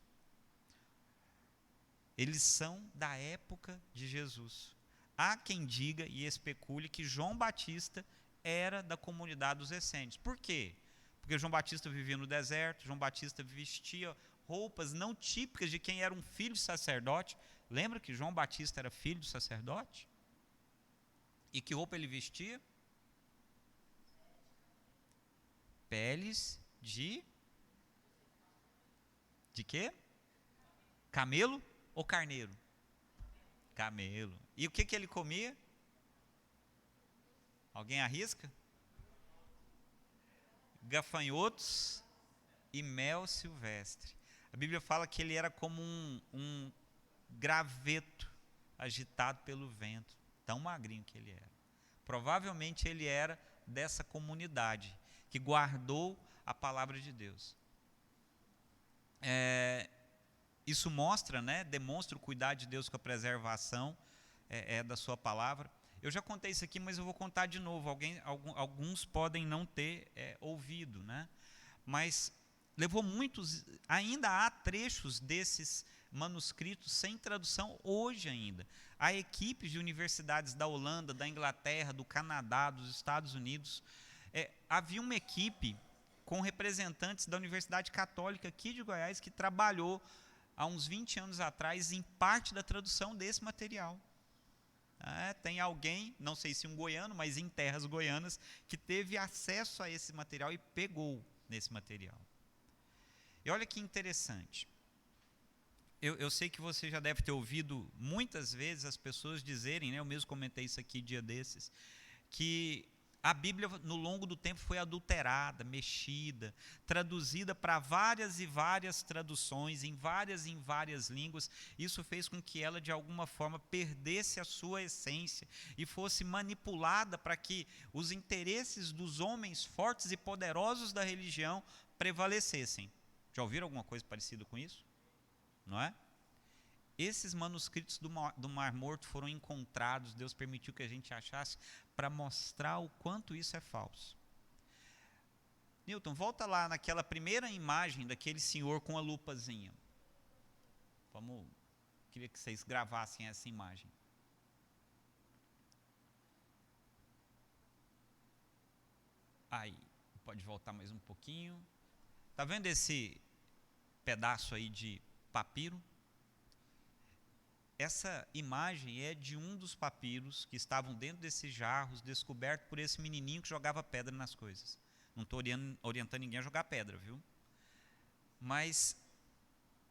Eles são da época de Jesus. Há quem diga e especule que João Batista era da comunidade dos essênios. Por quê? Porque João Batista vivia no deserto, João Batista vestia roupas não típicas de quem era um filho de sacerdote. Lembra que João Batista era filho de sacerdote? E que roupa ele vestia? Peles de quê? Camelo ou carneiro? Camelo. E o que ele comia? Alguém arrisca? Gafanhotos e mel silvestre. A Bíblia fala que ele era como um graveto agitado pelo vento, tão magrinho que ele era. Provavelmente ele era dessa comunidade que guardou a palavra de Deus. Isso mostra, né, demonstra o cuidado de Deus com a preservação da sua palavra. Eu já contei isso aqui, mas eu vou contar de novo. Alguns podem não ter ouvido, né? Mas levou muitos, ainda há trechos desses manuscritos sem tradução hoje ainda. Há equipes de universidades da Holanda, da Inglaterra, do Canadá, dos Estados Unidos. Havia uma equipe com representantes da Universidade Católica aqui de Goiás que trabalhou há uns 20 anos atrás em parte da tradução desse material. Tem alguém, não sei se um goiano, mas em terras goianas, que teve acesso a esse material e pegou nesse material. E olha que interessante. Eu sei que você já deve ter ouvido muitas vezes as pessoas dizerem, né, eu mesmo comentei isso aqui dia desses, que a Bíblia, no longo do tempo, foi adulterada, mexida, traduzida para várias e várias traduções, em várias línguas. Isso fez com que ela, de alguma forma, perdesse a sua essência e fosse manipulada para que os interesses dos homens fortes e poderosos da religião prevalecessem. Já ouviram alguma coisa parecida com isso? Não é? Esses manuscritos do Mar Morto foram encontrados, Deus permitiu que a gente achasse, para mostrar o quanto isso é falso. Newton, volta lá naquela primeira imagem daquele senhor com a lupazinha. Queria que vocês gravassem essa imagem. Aí, pode voltar mais um pouquinho. Está vendo esse pedaço aí de papiro? Essa imagem é de um dos papiros que estavam dentro desses jarros, descoberto por esse menininho que jogava pedra nas coisas. Não estou orientando ninguém a jogar pedra, viu? Mas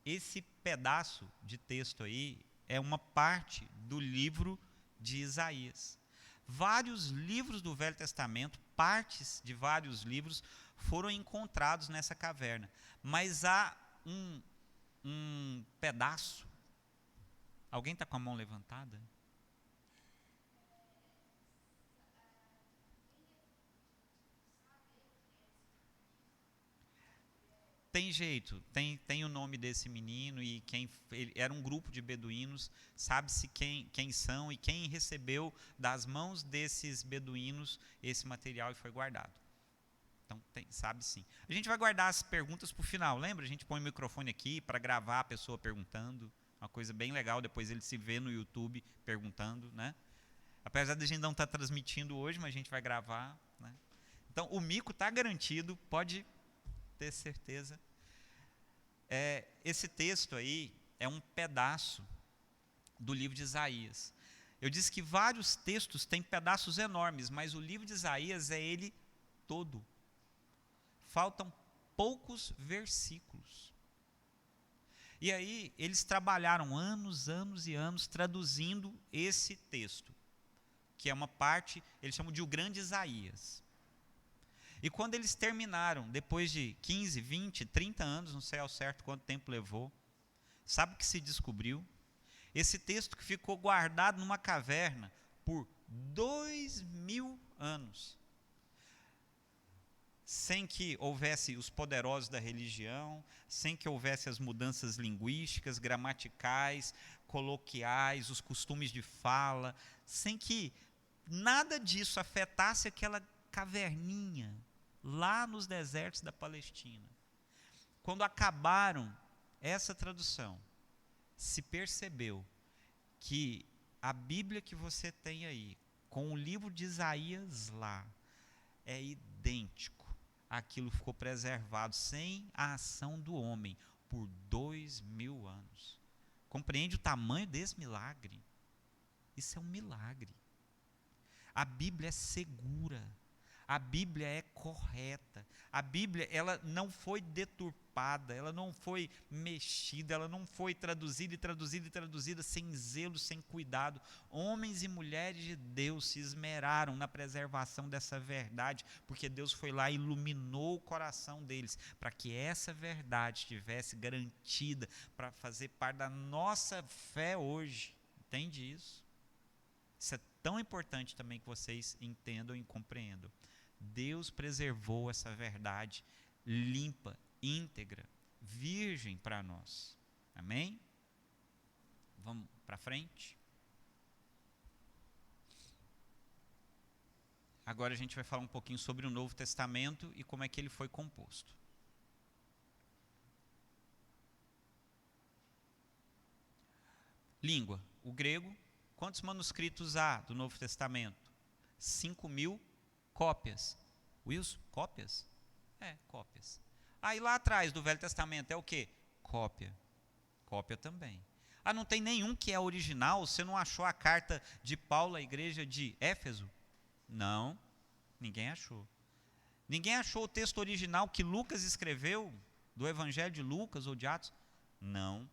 esse pedaço de texto aí é uma parte do livro de Isaías. Vários livros do Velho Testamento, partes de vários livros, foram encontrados nessa caverna. Mas há um pedaço. Alguém está com a mão levantada? Tem jeito, tem o nome desse menino e ele era um grupo de beduínos, sabe-se quem são e quem recebeu das mãos desses beduínos esse material e foi guardado. Então, sabe sim. A gente vai guardar as perguntas para o final, lembra? A gente põe o microfone aqui para gravar a pessoa perguntando. Uma coisa bem legal, depois ele se vê no YouTube perguntando, né? Apesar de a gente não estar transmitindo hoje, mas a gente vai gravar, né? Então, o mico está garantido, pode ter certeza. Esse texto aí é um pedaço do livro de Isaías. Eu disse que vários textos têm pedaços enormes, mas o livro de Isaías é ele todo. Faltam poucos versículos. E aí, eles trabalharam anos e anos traduzindo esse texto, que é uma parte, eles chamam de o Grande Isaías. E quando eles terminaram, depois de 15, 20, 30 anos, não sei ao certo quanto tempo levou, sabe o que se descobriu? Esse texto que ficou guardado numa caverna por 2000 anos. Sem que houvesse os poderosos da religião, sem que houvesse as mudanças linguísticas, gramaticais, coloquiais, os costumes de fala, sem que nada disso afetasse aquela caverninha lá nos desertos da Palestina. Quando acabaram essa tradução, se percebeu que a Bíblia que você tem aí, com o livro de Isaías lá, é idêntico. Aquilo ficou preservado sem a ação do homem por 2000 anos. Compreende o tamanho desse milagre? Isso é um milagre. A Bíblia é segura. A Bíblia é correta. A Bíblia, ela não foi deturpada, ela não foi mexida, ela não foi traduzida sem zelo, sem cuidado. Homens e mulheres de Deus se esmeraram na preservação dessa verdade, porque Deus foi lá e iluminou o coração deles, para que essa verdade estivesse garantida, para fazer parte da nossa fé hoje. Entende isso? Isso é tão importante também que vocês entendam e compreendam. Deus preservou essa verdade limpa, íntegra, virgem para nós. Amém? Vamos para frente? Agora a gente vai falar um pouquinho sobre o Novo Testamento e como é que ele foi composto. Língua. O grego. Quantos manuscritos há do Novo Testamento? 5.000 cópias. Wilson, cópias? É, cópias. Aí lá atrás do Velho Testamento é o quê? Cópia. Cópia também. Ah, não tem nenhum que é original? Você não achou a carta de Paulo à igreja de Éfeso? Não, ninguém achou. Ninguém achou o texto original que Lucas escreveu, do Evangelho de Lucas ou de Atos? Não,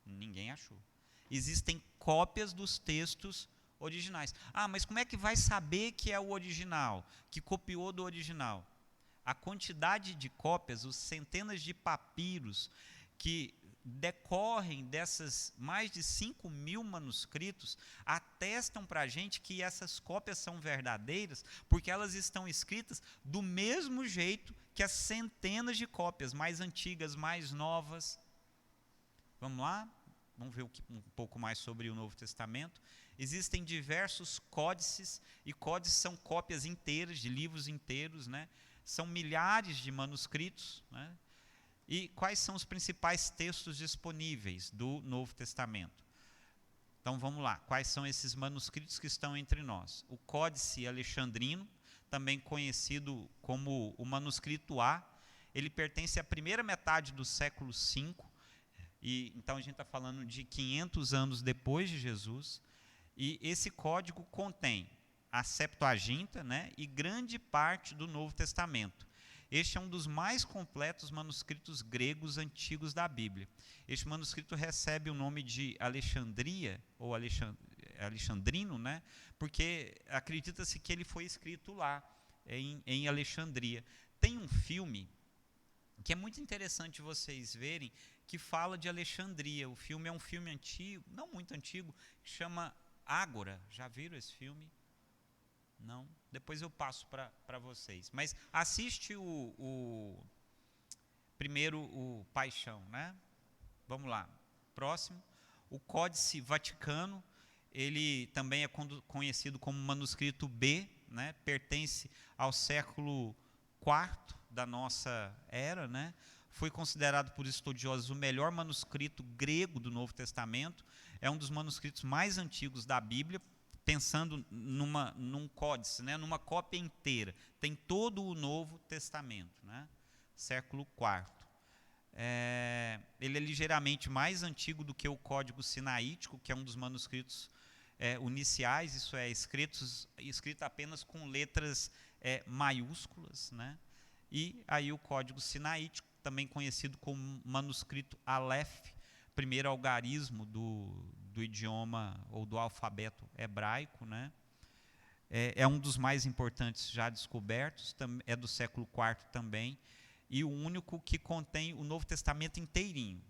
ninguém achou. Existem cópias dos textos originais. Ah, mas como é que vai saber que é o original, que copiou do original? A quantidade de cópias, os centenas de papiros que decorrem dessas mais de 5.000 manuscritos, atestam para a gente que essas cópias são verdadeiras, porque elas estão escritas do mesmo jeito que as centenas de cópias mais antigas, mais novas. Vamos lá? Vamos ver um pouco mais sobre o Novo Testamento. Existem diversos códices, e códices são cópias inteiras, de livros inteiros, né? São milhares de manuscritos, né? E quais são os principais textos disponíveis do Novo Testamento? Então vamos lá, quais são esses manuscritos que estão entre nós? O Códice Alexandrino, também conhecido como o manuscrito A, ele pertence à primeira metade do século V, e então a gente está falando de 500 anos depois de Jesus, e esse código contém a Septuaginta, né, e grande parte do Novo Testamento. Este é um dos mais completos manuscritos gregos antigos da Bíblia. Este manuscrito recebe o nome de Alexandria, ou Alexandrino, né, porque acredita-se que ele foi escrito lá, em Alexandria. Tem um filme que é muito interessante vocês verem, que fala de Alexandria. O filme é um filme antigo, não muito antigo, que chama Ágora. Já viram esse filme? Não? Depois eu passo para vocês. Mas assiste primeiro o Paixão, né? Vamos lá. Próximo. O Códice Vaticano, ele também é conhecido como manuscrito B, né? Pertence ao século IV da nossa era, né? Foi considerado por estudiosos o melhor manuscrito grego do Novo Testamento. É um dos manuscritos mais antigos da Bíblia, pensando num códice, né? Numa cópia inteira. Tem todo o Novo Testamento, né? Século IV. Ele é ligeiramente mais antigo do que o Código Sinaítico, que é um dos manuscritos uniciais, isso é, escrito apenas com letras maiúsculas, né? E aí o código sinaítico, também conhecido como manuscrito Aleph, primeiro algarismo do idioma ou do alfabeto hebraico, né? É um dos mais importantes já descobertos, é do século IV também, e o único que contém o Novo Testamento inteirinho.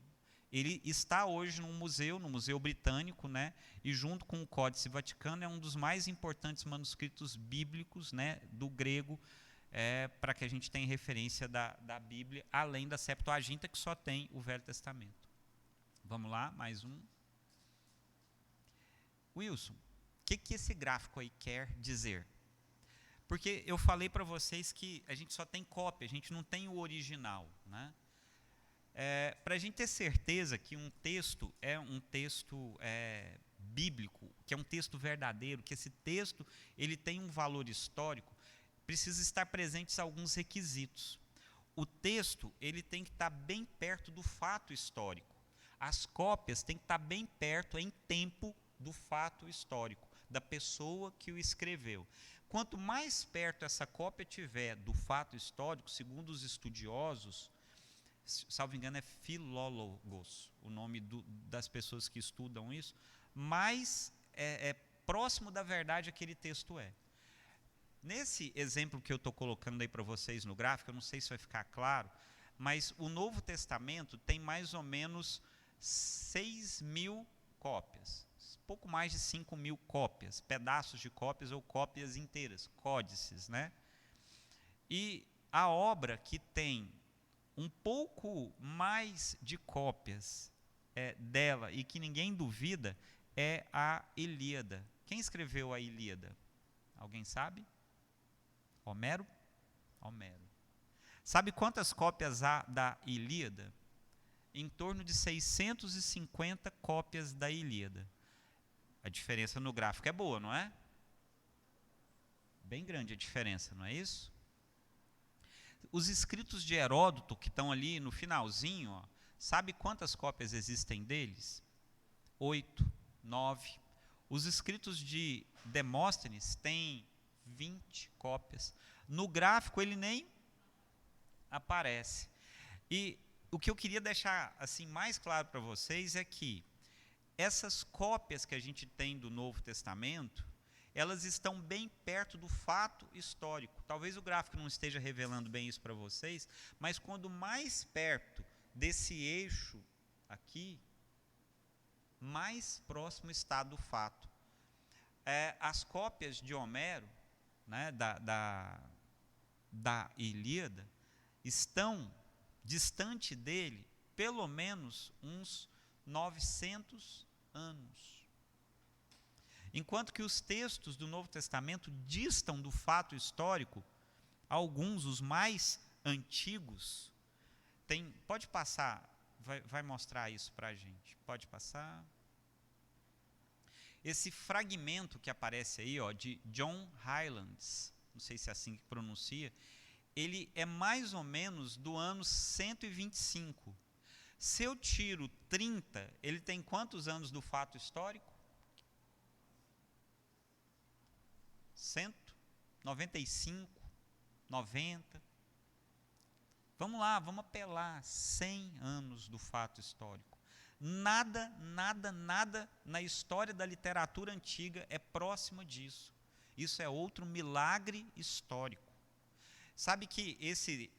Ele está hoje no Museu Britânico, né? E junto com o Códice Vaticano é um dos mais importantes manuscritos bíblicos, né? Do grego, para que a gente tenha referência da Bíblia, além da Septuaginta, que só tem o Velho Testamento. Vamos lá, mais um. Wilson, o que esse gráfico aí quer dizer? Porque eu falei para vocês que a gente só tem cópia, a gente não tem o original, né? Para a gente ter certeza que um texto é um texto bíblico, que é um texto verdadeiro, que esse texto ele tem um valor histórico, precisa estar presentes alguns requisitos. O texto ele tem que estar bem perto do fato histórico. As cópias têm que estar bem perto em tempo do fato histórico, da pessoa que o escreveu. Quanto mais perto essa cópia tiver do fato histórico, segundo os estudiosos, salvo engano é filólogos, o nome das pessoas que estudam isso, mais próximo da verdade aquele texto é. Nesse exemplo que eu estou colocando aí para vocês no gráfico, eu não sei se vai ficar claro, mas o Novo Testamento tem mais ou menos 6.000 cópias, pouco mais de 5.000 cópias, pedaços de cópias ou cópias inteiras, códices, né? E a obra que tem um pouco mais de cópias dela e que ninguém duvida é a Ilíada. Quem escreveu a Ilíada? Alguém sabe? Homero? Homero. Sabe quantas cópias há da Ilíada? Em torno de 650 cópias da Ilíada. A diferença no gráfico é boa, não é? Bem grande a diferença, não é isso? Os escritos de Heródoto, que estão ali no finalzinho, ó, sabe quantas cópias existem deles? 8, 9. Os escritos de Demóstenes têm 20 cópias. No gráfico ele nem aparece. E o que eu queria deixar assim mais claro para vocês é que essas cópias que a gente tem do Novo Testamento, elas estão bem perto do fato histórico. Talvez o gráfico não esteja revelando bem isso para vocês, mas quando mais perto desse eixo aqui, mais próximo está do fato. As cópias de Homero, né, da Ilíada, estão distante dele pelo menos uns 900 anos. Enquanto que os textos do Novo Testamento distam do fato histórico, alguns, os mais antigos, pode passar, vai mostrar isso para a gente, pode passar. Esse fragmento que aparece aí, ó, de John Hylands, não sei se é assim que pronuncia, ele é mais ou menos do ano 125. Se eu tiro 30, ele tem quantos anos do fato histórico? 195, 90. Vamos lá, vamos apelar 100 anos do fato histórico. Nada na história da literatura antiga é próxima disso. Isso é outro milagre histórico. Sabe que esse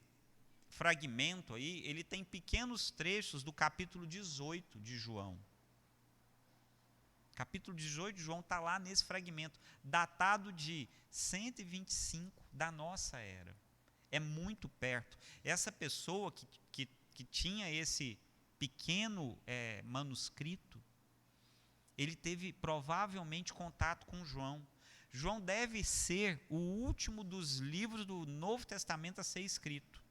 fragmento aí, ele tem pequenos trechos do capítulo 18 de João. Capítulo 18 de João está lá nesse fragmento, datado de 125 da nossa era. É muito perto. Essa pessoa que tinha esse pequeno manuscrito, ele teve provavelmente contato com João. João deve ser o último dos livros do Novo Testamento a ser escrito.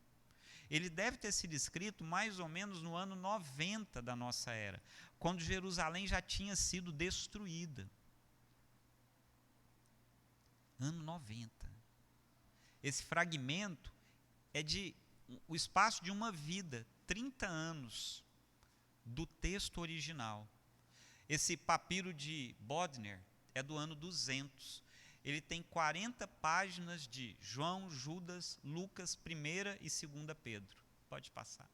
Ele deve ter sido escrito mais ou menos no ano 90 da nossa era, quando Jerusalém já tinha sido destruída. Ano 90. Esse fragmento é o espaço de uma vida, 30 anos, do texto original. Esse papiro de Bodmer, é do ano 200. Ele tem 40 páginas de João, Judas, Lucas, 1ª e 2ª Pedro. Pode passar.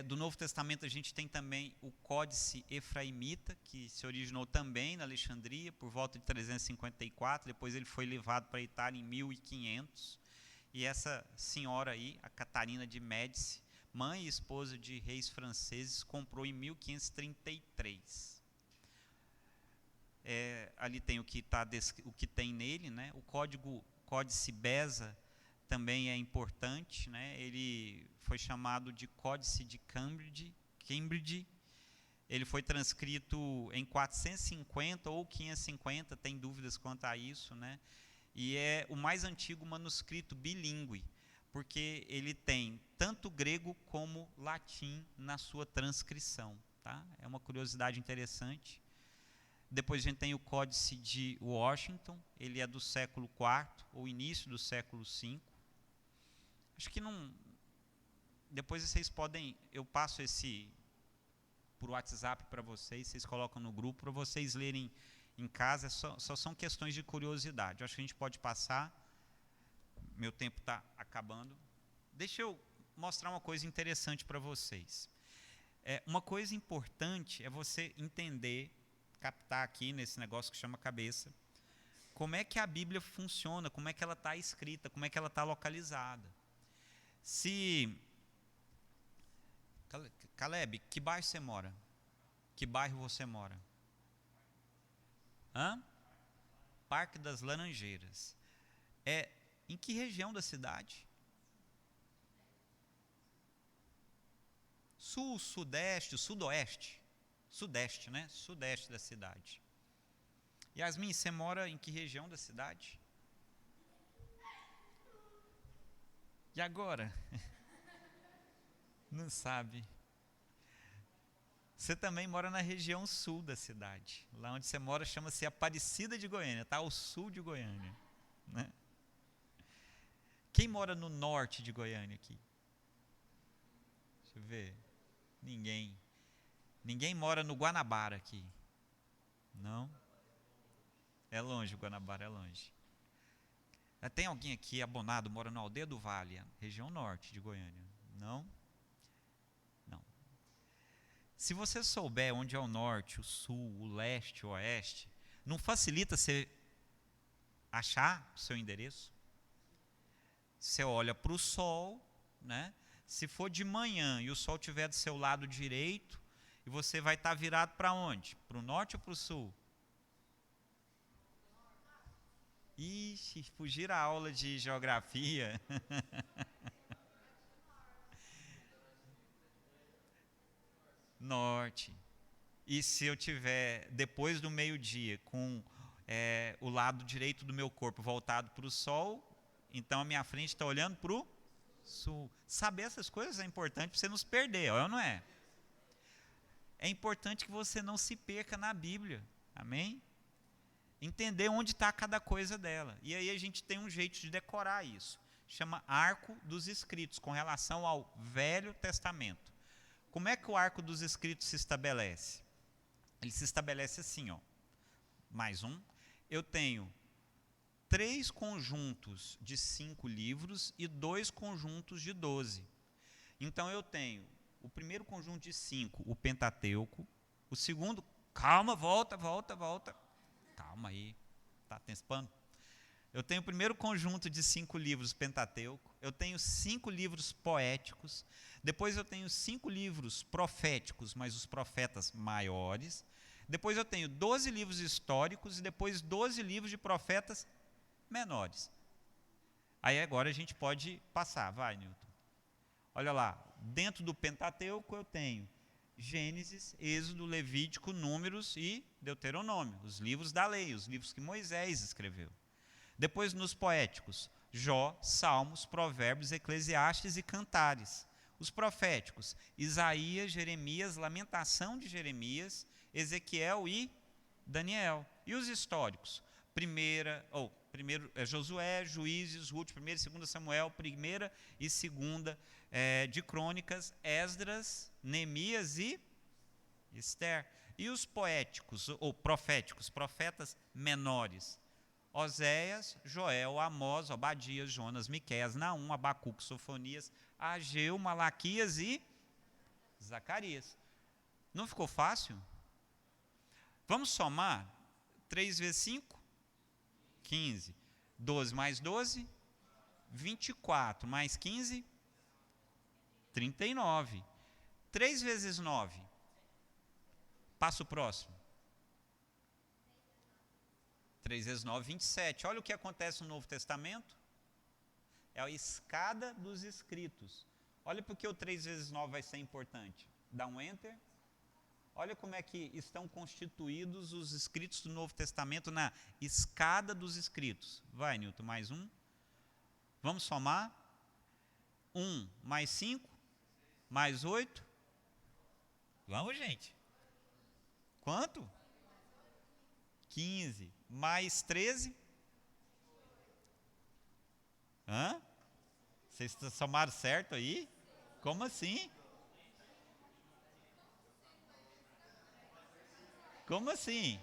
Do Novo Testamento a gente tem também o Códice Efraimita, que se originou também na Alexandria, por volta de 354, depois ele foi levado para a Itália em 1500, e essa senhora aí, a Catarina de Médici, mãe e esposa de reis franceses, comprou em 1533. Ali tem o que tem nele, né? O Códice Beza também é importante, né? Ele foi chamado de Códice de Cambridge. Ele foi transcrito em 450 ou 550, tem dúvidas quanto a isso, né? E é o mais antigo manuscrito bilíngue, porque ele tem tanto grego como latim na sua transcrição, tá? É uma curiosidade interessante. Depois a gente tem o Códice de Washington, ele é do século IV ou início do século V. Acho que não... Depois vocês podem... Eu passo esse por WhatsApp para vocês colocam no grupo para vocês lerem em casa, só são questões de curiosidade. Eu acho que a gente pode passar. Meu tempo está acabando. Deixa eu mostrar uma coisa interessante para vocês. Uma coisa importante é você entender, captar aqui nesse negócio que chama cabeça, como é que a Bíblia funciona, como é que ela está escrita, como é que ela está localizada. Caleb, que bairro você mora? Que bairro você mora? Parque das Laranjeiras. Em que região da cidade? Sul, sudeste, sudoeste? Sudeste, né? Sudeste da cidade. Yasmin, você mora em que região da cidade? E agora? Não sabe. Você também mora na região sul da cidade. Lá onde você mora chama-se Aparecida de Goiânia, está ao sul de Goiânia, né? Quem mora no norte de Goiânia aqui? Deixa eu ver. Ninguém. Ninguém mora no Guanabara aqui. Não? É longe, o Guanabara é longe. Tem alguém aqui, Abonado, mora na Aldeia do Vale, região norte de Goiânia? Não? Não. Se você souber onde é o norte, o sul, o leste, o oeste, não facilita você achar o seu endereço? Você olha para o sol, né? Se for de manhã e o sol estiver do seu lado direito, e você vai estar virado para onde? Para o norte ou para o sul? Ixi, fugir a aula de geografia. Norte. E se eu tiver depois do meio-dia com o lado direito do meu corpo voltado para o sol, então a minha frente está olhando para o sul. Saber essas coisas é importante para você não se perder, ou não é? É importante que você não se perca na Bíblia, amém? Entender onde está cada coisa dela. E aí a gente tem um jeito de decorar isso. Chama Arco dos Escritos, com relação ao Velho Testamento. Como é que o Arco dos Escritos se estabelece? Ele se estabelece assim, ó. Mais um. Eu tenho 3 conjuntos de 5 livros e 2 conjuntos de 12. Então eu tenho o primeiro conjunto de 5, o Pentateuco. O segundo, calma, volta. Calma aí, está antecipando? Eu tenho o primeiro conjunto de 5 livros Pentateuco. Eu tenho 5 livros poéticos. Depois eu tenho 5 livros proféticos, mas os profetas maiores. Depois eu tenho 12 livros históricos e depois 12 livros de profetas menores. Aí agora a gente pode passar, vai, Newton. Olha lá, dentro do Pentateuco eu tenho Gênesis, Êxodo, Levítico, Números e Deuteronômio, os livros da lei, os livros que Moisés escreveu. Depois nos poéticos, Jó, Salmos, Provérbios, Eclesiastes e Cantares. Os proféticos, Isaías, Jeremias, Lamentação de Jeremias, Ezequiel e Daniel. E os históricos, primeiro Josué, Juízes, Ruth, 1ª e 2ª Samuel, 1ª e 2ª de Crônicas, Esdras, Neemias e Esther. E os poéticos, ou proféticos, profetas menores? Oséias, Joel, Amós, Obadias, Jonas, Miqueias, Naum, Abacuque, Sofonias, Ageu, Malaquias e Zacarias. Não ficou fácil? Vamos somar? 3 vezes 5? 15. 12 mais 12? 24. Mais 15? 39. 3 vezes 9? Passa o próximo. 3 vezes 9, 27. Olha o que acontece no Novo Testamento. É a escada dos escritos. Olha porque o 3 vezes 9 vai ser importante. Dá um enter. Olha como é que estão constituídos os escritos do Novo Testamento na escada dos escritos. Vai, Nilton, mais um. Vamos somar. 1 mais 5, mais 8. Vamos, gente. Quanto? 15. Mais 13? Hã? Vocês somaram certo aí? Como assim? Como assim?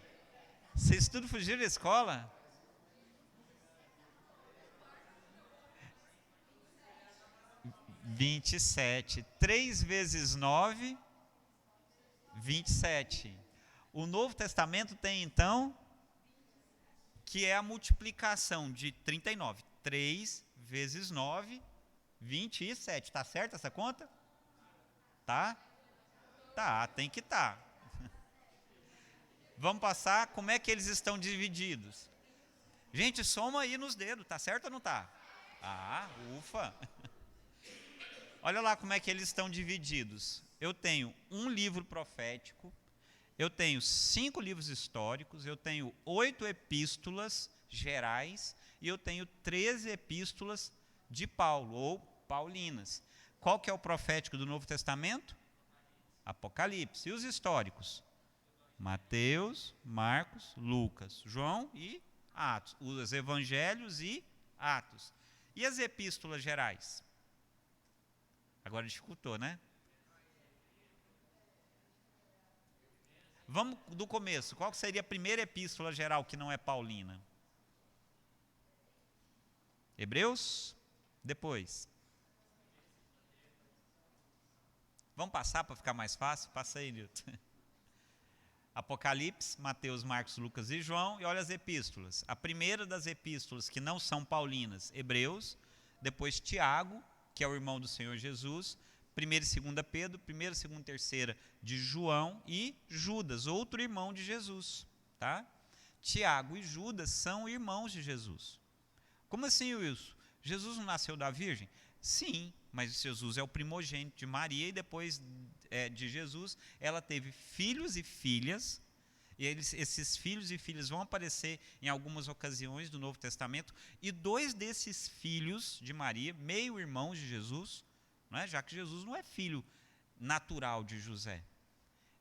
Vocês tudo fugiram da escola? (27). 3 vezes 9, 27. O Novo Testamento tem, então, que é a multiplicação de 39. 3 vezes 9, 27. Está certa essa conta? Tá? Tá, tem que estar. Vamos passar, como é que eles estão divididos? Gente, soma aí nos dedos, tá certo ou não tá? Ah, ufa. Olha lá como é que eles estão divididos. Eu tenho um livro profético, eu tenho 5 livros históricos, eu tenho 8 epístolas gerais e eu tenho 13 epístolas de Paulo, ou paulinas. Qual que é o profético do Novo Testamento? Apocalipse. E os históricos? Mateus, Marcos, Lucas, João e Atos. Os evangelhos e Atos. E as epístolas gerais? Agora dificultou, né? Vamos do começo. Qual seria a primeira epístola geral que não é paulina? Hebreus? Depois. Vamos passar para ficar mais fácil? Passa aí, Nilton. Apocalipse, Mateus, Marcos, Lucas e João. E olha as epístolas. A primeira das epístolas que não são paulinas, Hebreus. Depois Tiago, que é o irmão do Senhor Jesus. 1 e 2 Pedro, 1, 2 e 3 de João e Judas, outro irmão de Jesus. Tá? Tiago e Judas são irmãos de Jesus. Como assim, Wilson? Jesus não nasceu da Virgem? Sim, mas Jesus é o primogênito de Maria e depois de Jesus ela teve filhos e filhas. E esses filhos e filhas vão aparecer em algumas ocasiões do Novo Testamento. E 2 desses filhos de Maria, meio-irmãos de Jesus, não é? Já que Jesus não é filho natural de José.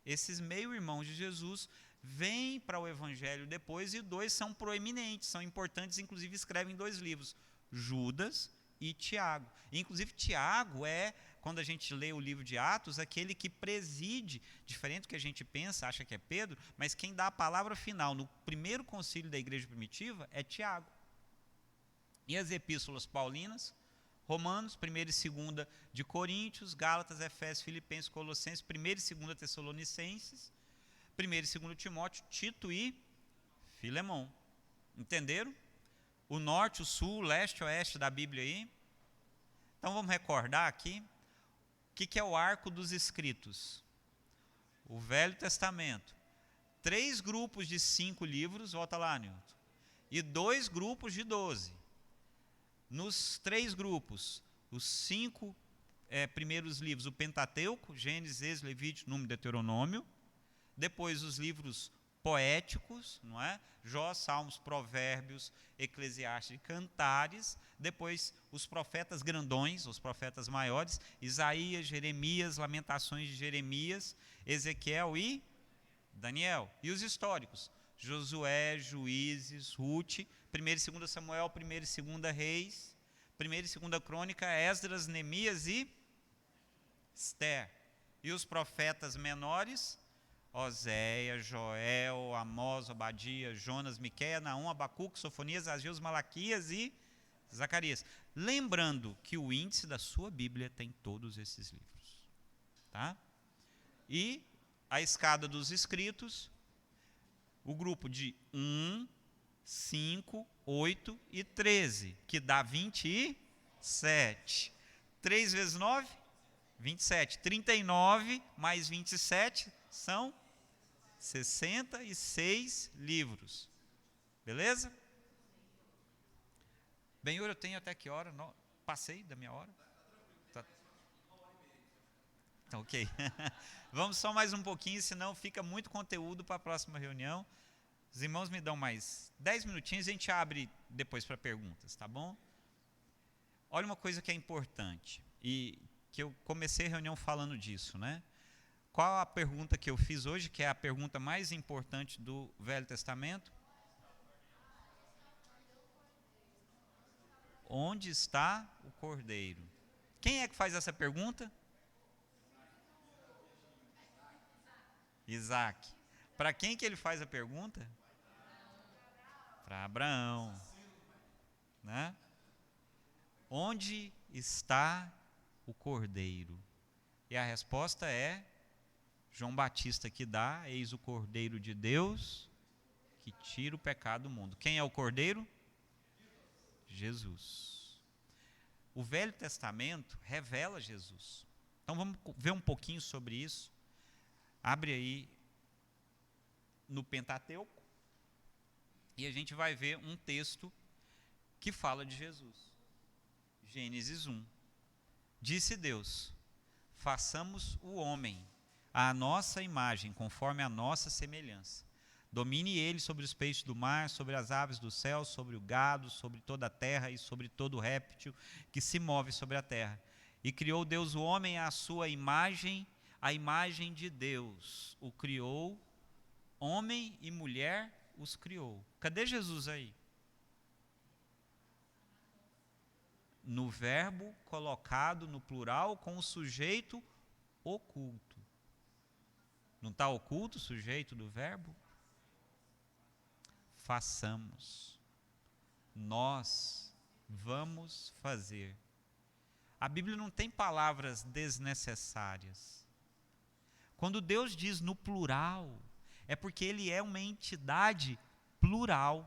Esses meio-irmãos de Jesus vêm para o Evangelho depois e 2 são proeminentes, são importantes, inclusive escrevem 2 livros, Judas e Tiago. Inclusive Tiago é, quando a gente lê o livro de Atos, aquele que preside, diferente do que a gente pensa, acha que é Pedro, mas quem dá a palavra final no primeiro concílio da igreja primitiva é Tiago. E as epístolas paulinas? Romanos, 1 e 2 de Coríntios, Gálatas, Efésios, Filipenses, Colossenses, 1 e 2 Tessalonicenses, 1 e 2 Timóteo, Tito e Filemão. Entenderam? O norte, o sul, o leste, o oeste da Bíblia aí. Então vamos recordar aqui. O que é o arco dos escritos? O Velho Testamento. 3 grupos de 5 livros, volta lá, Nilton. E 2 grupos de 12. Nos 3 grupos, os 5 primeiros livros, o Pentateuco, Gênesis, Êxodo, Levítico, Número, Deuteronômio. Depois os livros poéticos, não é? Jó, Salmos, Provérbios, Eclesiastes e Cantares. Depois os profetas grandões, os profetas maiores, Isaías, Jeremias, Lamentações de Jeremias, Ezequiel e Daniel. E os históricos, Josué, Juízes, Ruth, 1 e 2 Samuel, 1 e 2 Reis, 1 e 2 Crônica, Esdras, Neemias e Esther. E os profetas menores, Oséias, Joel, Amós, Obadias, Jonas, Miqueias, Naum, Abacuque, Sofonias, Agias, Malaquias e Zacarias. Lembrando que o índice da sua Bíblia tem todos esses livros. Tá? E a escada dos escritos, o grupo de 1, 5, 8 e 13, que dá 27. 3 vezes 9? 27. 39 mais 27 são 66 livros. Beleza? Benhor, eu tenho até que hora? Não, passei da minha hora? Tá. Tá ok. Vamos só mais um pouquinho, senão fica muito conteúdo para a próxima reunião. Os irmãos me dão mais 10 minutinhos e a gente abre depois para perguntas, tá bom? Olha uma coisa que é importante, e que eu comecei a reunião falando disso, né? Qual a pergunta que eu fiz hoje, que é a pergunta mais importante do Velho Testamento? Onde está o Cordeiro? Quem é que faz essa pergunta? Isaac. Para quem que ele faz a pergunta? Para Abraão. Né? Onde está o Cordeiro? E a resposta é João Batista que dá: eis o Cordeiro de Deus que tira o pecado do mundo. Quem é o Cordeiro? Jesus. O Velho Testamento revela Jesus. Então vamos ver um pouquinho sobre isso. Abre aí no Pentateuco e a gente vai ver um texto que fala de Jesus. Gênesis 1. Disse Deus: façamos o homem à nossa imagem, conforme a nossa semelhança. Domine ele sobre os peixes do mar, sobre as aves do céu, sobre o gado, sobre toda a terra e sobre todo réptil que se move sobre a terra. E criou Deus o homem à sua imagem, a imagem de Deus o criou, homem e mulher os criou. Cadê Jesus aí? No verbo colocado no plural com o sujeito oculto. Não está oculto o sujeito do verbo? Façamos. Nós vamos fazer. A Bíblia não tem palavras desnecessárias. Quando Deus diz no plural, é porque Ele é uma entidade plural.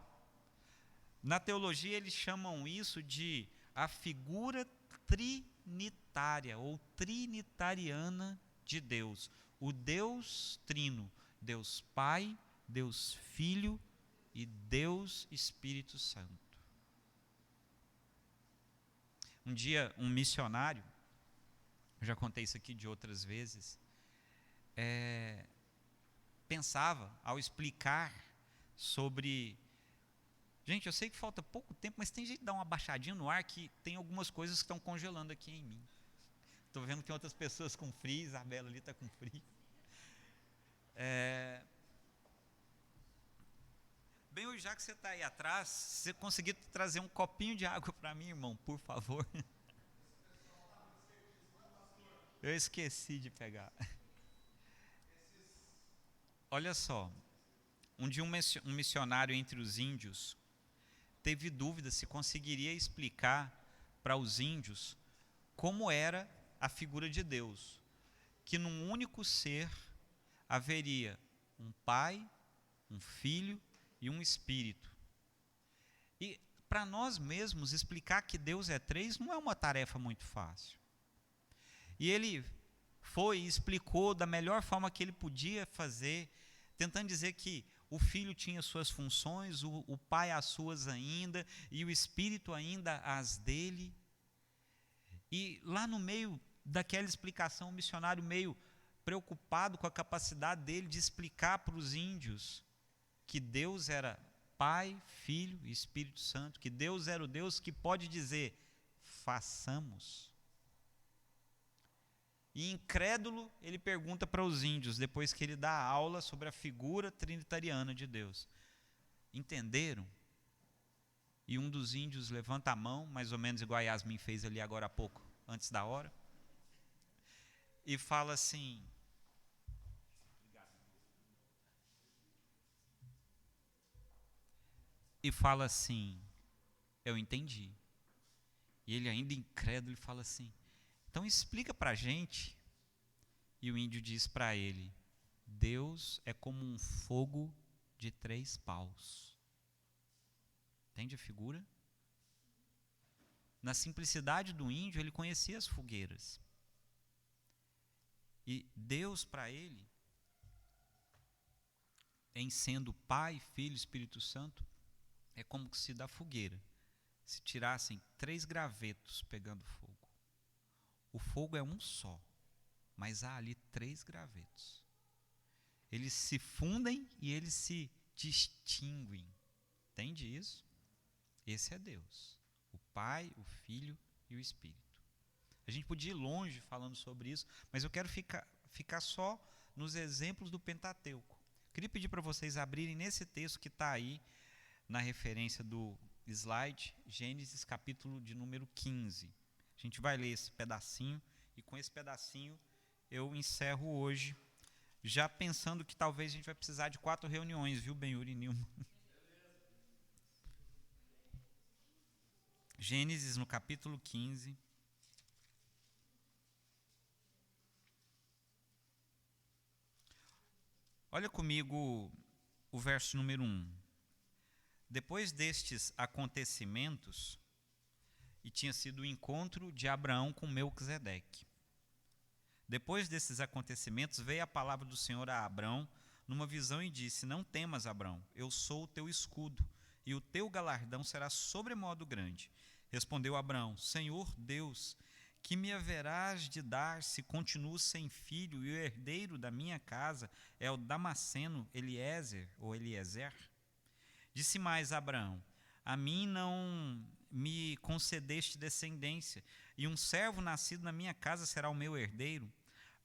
Na teologia eles chamam isso de a figura trinitária ou trinitariana de Deus. O Deus trino, Deus Pai, Deus Filho e Deus Espírito Santo. Um dia, um missionário, eu já contei isso aqui de outras vezes, pensava, ao explicar sobre... Gente, eu sei que falta pouco tempo, mas tem jeito de dar uma baixadinha no ar, que tem algumas coisas que estão congelando aqui em mim. Estou vendo que tem outras pessoas com frio, Isabela ali está com frio. Bem, hoje, já que você está aí atrás, se você conseguir trazer um copinho de água para mim, irmão, por favor. Eu esqueci de pegar. Olha só, um dia um missionário entre os índios teve dúvida se conseguiria explicar para os índios como era a figura de Deus, que num único ser haveria um Pai, um Filho e um Espírito. E para nós mesmos explicar que Deus é três não é uma tarefa muito fácil. E ele foi e explicou da melhor forma que ele podia fazer, tentando dizer que o Filho tinha suas funções, o Pai as suas ainda, e o Espírito ainda as dele. E lá no meio daquela explicação, o missionário meio preocupado com a capacidade dele de explicar para os índios que Deus era Pai, Filho e Espírito Santo, que Deus era o Deus que pode dizer, façamos. E incrédulo, ele pergunta para os índios, depois que ele dá aula sobre a figura trinitariana de Deus. Entenderam? E um dos índios levanta a mão, mais ou menos igual a Yasmin fez ali agora há pouco, antes da hora, e fala assim, e fala assim: eu entendi. E ele, ainda incrédulo, fala assim: então explica para a gente. E o índio diz para ele: Deus é como um fogo de 3 paus. Entende a figura? Na simplicidade do índio, ele conhecia as fogueiras. E Deus para ele, em sendo Pai, Filho e Espírito Santo, é como se da fogueira se tirassem 3 gravetos pegando fogo. O fogo é um só, mas há ali 3 gravetos. Eles se fundem e eles se distinguem. Entende isso? Esse é Deus, o Pai, o Filho e o Espírito. A gente podia ir longe falando sobre isso, mas eu quero ficar só nos exemplos do Pentateuco. Queria pedir para vocês abrirem nesse texto que está aí, na referência do slide, Gênesis capítulo de número 15. A gente vai ler esse pedacinho, e com esse pedacinho eu encerro hoje, já pensando que talvez a gente vai precisar de 4 reuniões, viu, Benhuri e Nilma? Gênesis no capítulo 15. Olha comigo o verso número 1. Depois destes acontecimentos, e tinha sido o encontro de Abraão com Melquisedeque. Depois desses acontecimentos, veio a palavra do Senhor a Abraão numa visão e disse: não temas, Abraão, eu sou o teu escudo, e o teu galardão será sobremodo grande. Respondeu Abraão: Senhor Deus, que me haverás de dar se continuo sem filho, e o herdeiro da minha casa é o Damasceno Eliezer, ou Eliezer? Disse mais Abraão: a mim não me concedeste descendência, e um servo nascido na minha casa será o meu herdeiro?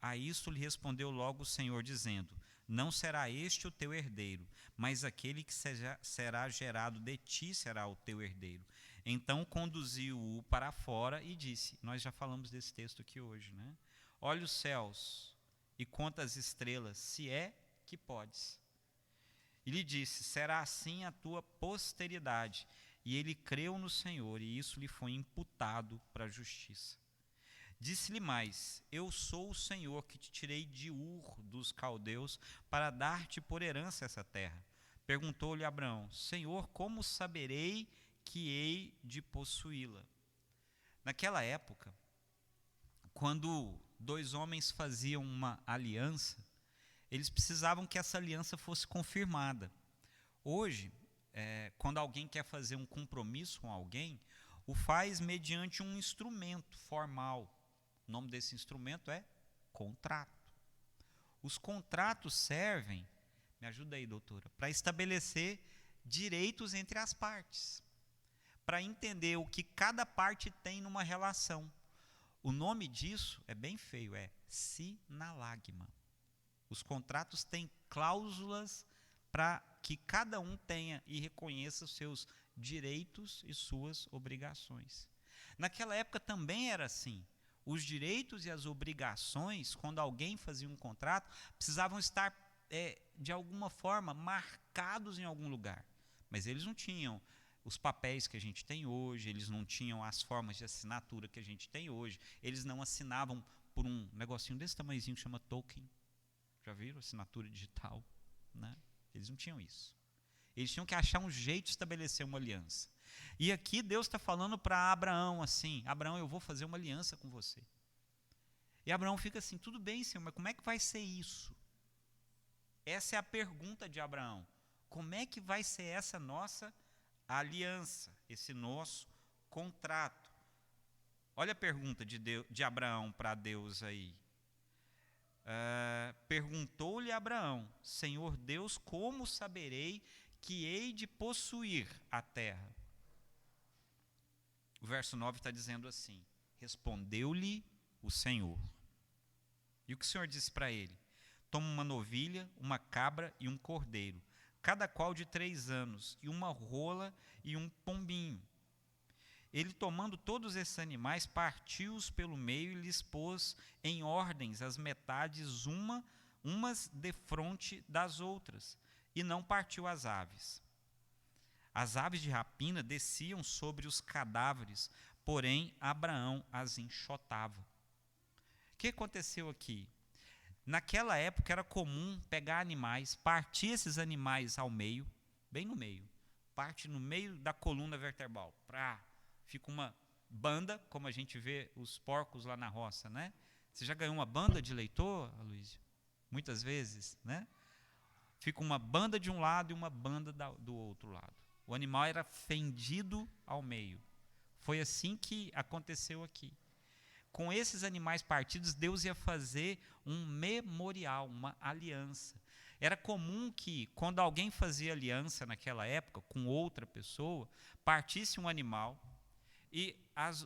A isto lhe respondeu logo o Senhor, dizendo: não será este o teu herdeiro, mas aquele que será gerado de ti será o teu herdeiro. Então conduziu-o para fora e disse, nós já falamos desse texto aqui hoje, né? Olha os céus e conta as estrelas, se é que podes. E lhe disse: será assim a tua posteridade. E ele creu no Senhor, e isso lhe foi imputado para a justiça. Disse-lhe mais: eu sou o Senhor que te tirei de Ur dos caldeus para dar-te por herança essa terra. Perguntou-lhe Abraão: Senhor, como saberei que hei de possuí-la? Naquela época, quando 2 homens faziam uma aliança, eles precisavam que essa aliança fosse confirmada. Hoje, quando alguém quer fazer um compromisso com alguém, o faz mediante um instrumento formal. O nome desse instrumento é contrato. Os contratos servem, me ajuda aí, doutora, para estabelecer direitos entre as partes, para entender o que cada parte tem numa relação. O nome disso é bem feio, é sinalagma. Os contratos têm cláusulas para que cada um tenha e reconheça os seus direitos e suas obrigações. Naquela época também era assim. Os direitos e as obrigações, quando alguém fazia um contrato, precisavam estar, de alguma forma, marcados em algum lugar. Mas eles não tinham os papéis que a gente tem hoje, eles não tinham as formas de assinatura que a gente tem hoje, eles não assinavam por um negocinho desse tamanhozinho que chama token. Já viram? Assinatura digital, né? Eles não tinham isso. Eles tinham que achar um jeito de estabelecer uma aliança. E aqui Deus está falando para Abraão assim: Abraão, eu vou fazer uma aliança com você. E Abraão fica assim: tudo bem, Senhor, mas como é que vai ser isso? Essa é a pergunta de Abraão. Como é que vai ser essa nossa aliança, esse nosso contrato? Olha a pergunta de Abraão para Deus aí. Perguntou-lhe Abraão: Senhor Deus, como saberei que hei de possuir a terra? O verso 9 está dizendo assim: respondeu-lhe o Senhor. E o que o Senhor disse para ele? Toma uma novilha, uma cabra e um cordeiro, cada qual de 3 anos, e uma rola e um pombinho. Ele, tomando todos esses animais, partiu-os pelo meio e lhes pôs em ordens as metades umas defronte das outras, e não partiu as aves. As aves de rapina desciam sobre os cadáveres, porém Abraão as enxotava. O que aconteceu aqui? Naquela época era comum pegar animais, partir esses animais ao meio, bem no meio, parte no meio da coluna vertebral, fica uma banda, como a gente vê os porcos lá na roça, né? Você já ganhou uma banda de leitor, Aloysio? Muitas vezes, né? Fica uma banda de um lado e uma banda do outro lado. O animal era fendido ao meio. Foi assim que aconteceu aqui. Com esses animais partidos, Deus ia fazer um memorial, uma aliança. Era comum que, quando alguém fazia aliança naquela época com outra pessoa, partisse um animal e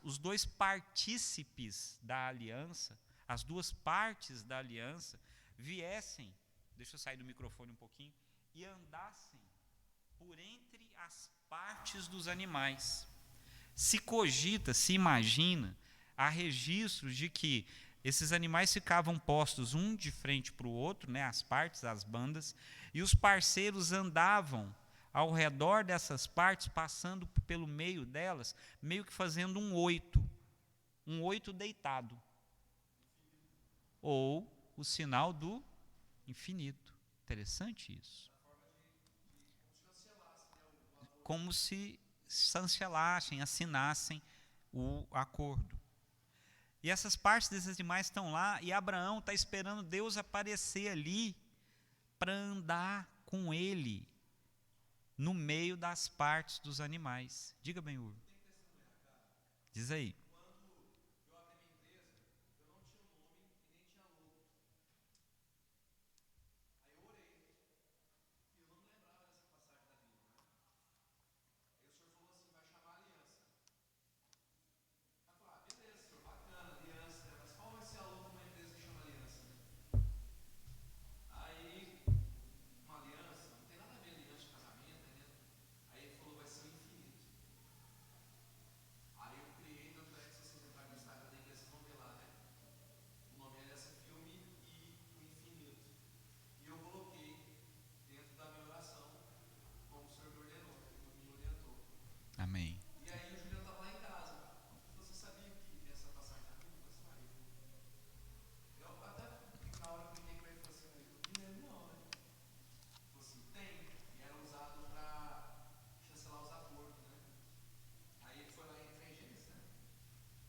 os dois partícipes da aliança, as duas partes da aliança, viessem, deixa eu sair do microfone um pouquinho, e andassem por entre as partes dos animais. Se cogita, se imagina, há registros de que esses animais ficavam postos um de frente para o outro, né, as partes, as bandas, e os parceiros andavam ao redor dessas partes, passando pelo meio delas, meio que fazendo um oito deitado, ou o sinal do infinito. Interessante isso. Como se chancelassem, assinassem o acordo. E essas partes desses animais estão lá, e Abraão está esperando Deus aparecer ali para andar com ele no meio das partes dos animais. Diga, Ben-Hur. Diz aí. Amém. E aí o Juliano estava lá em casa. Você sabia que tem essa passagem na Bíblia? Eu até na hora que eu brinquei com ele, falei assim, não lembro não, né? Falei assim, tem. E era usado para chancelar os acordos, né? Aí ele foi lá em Gênesis, né?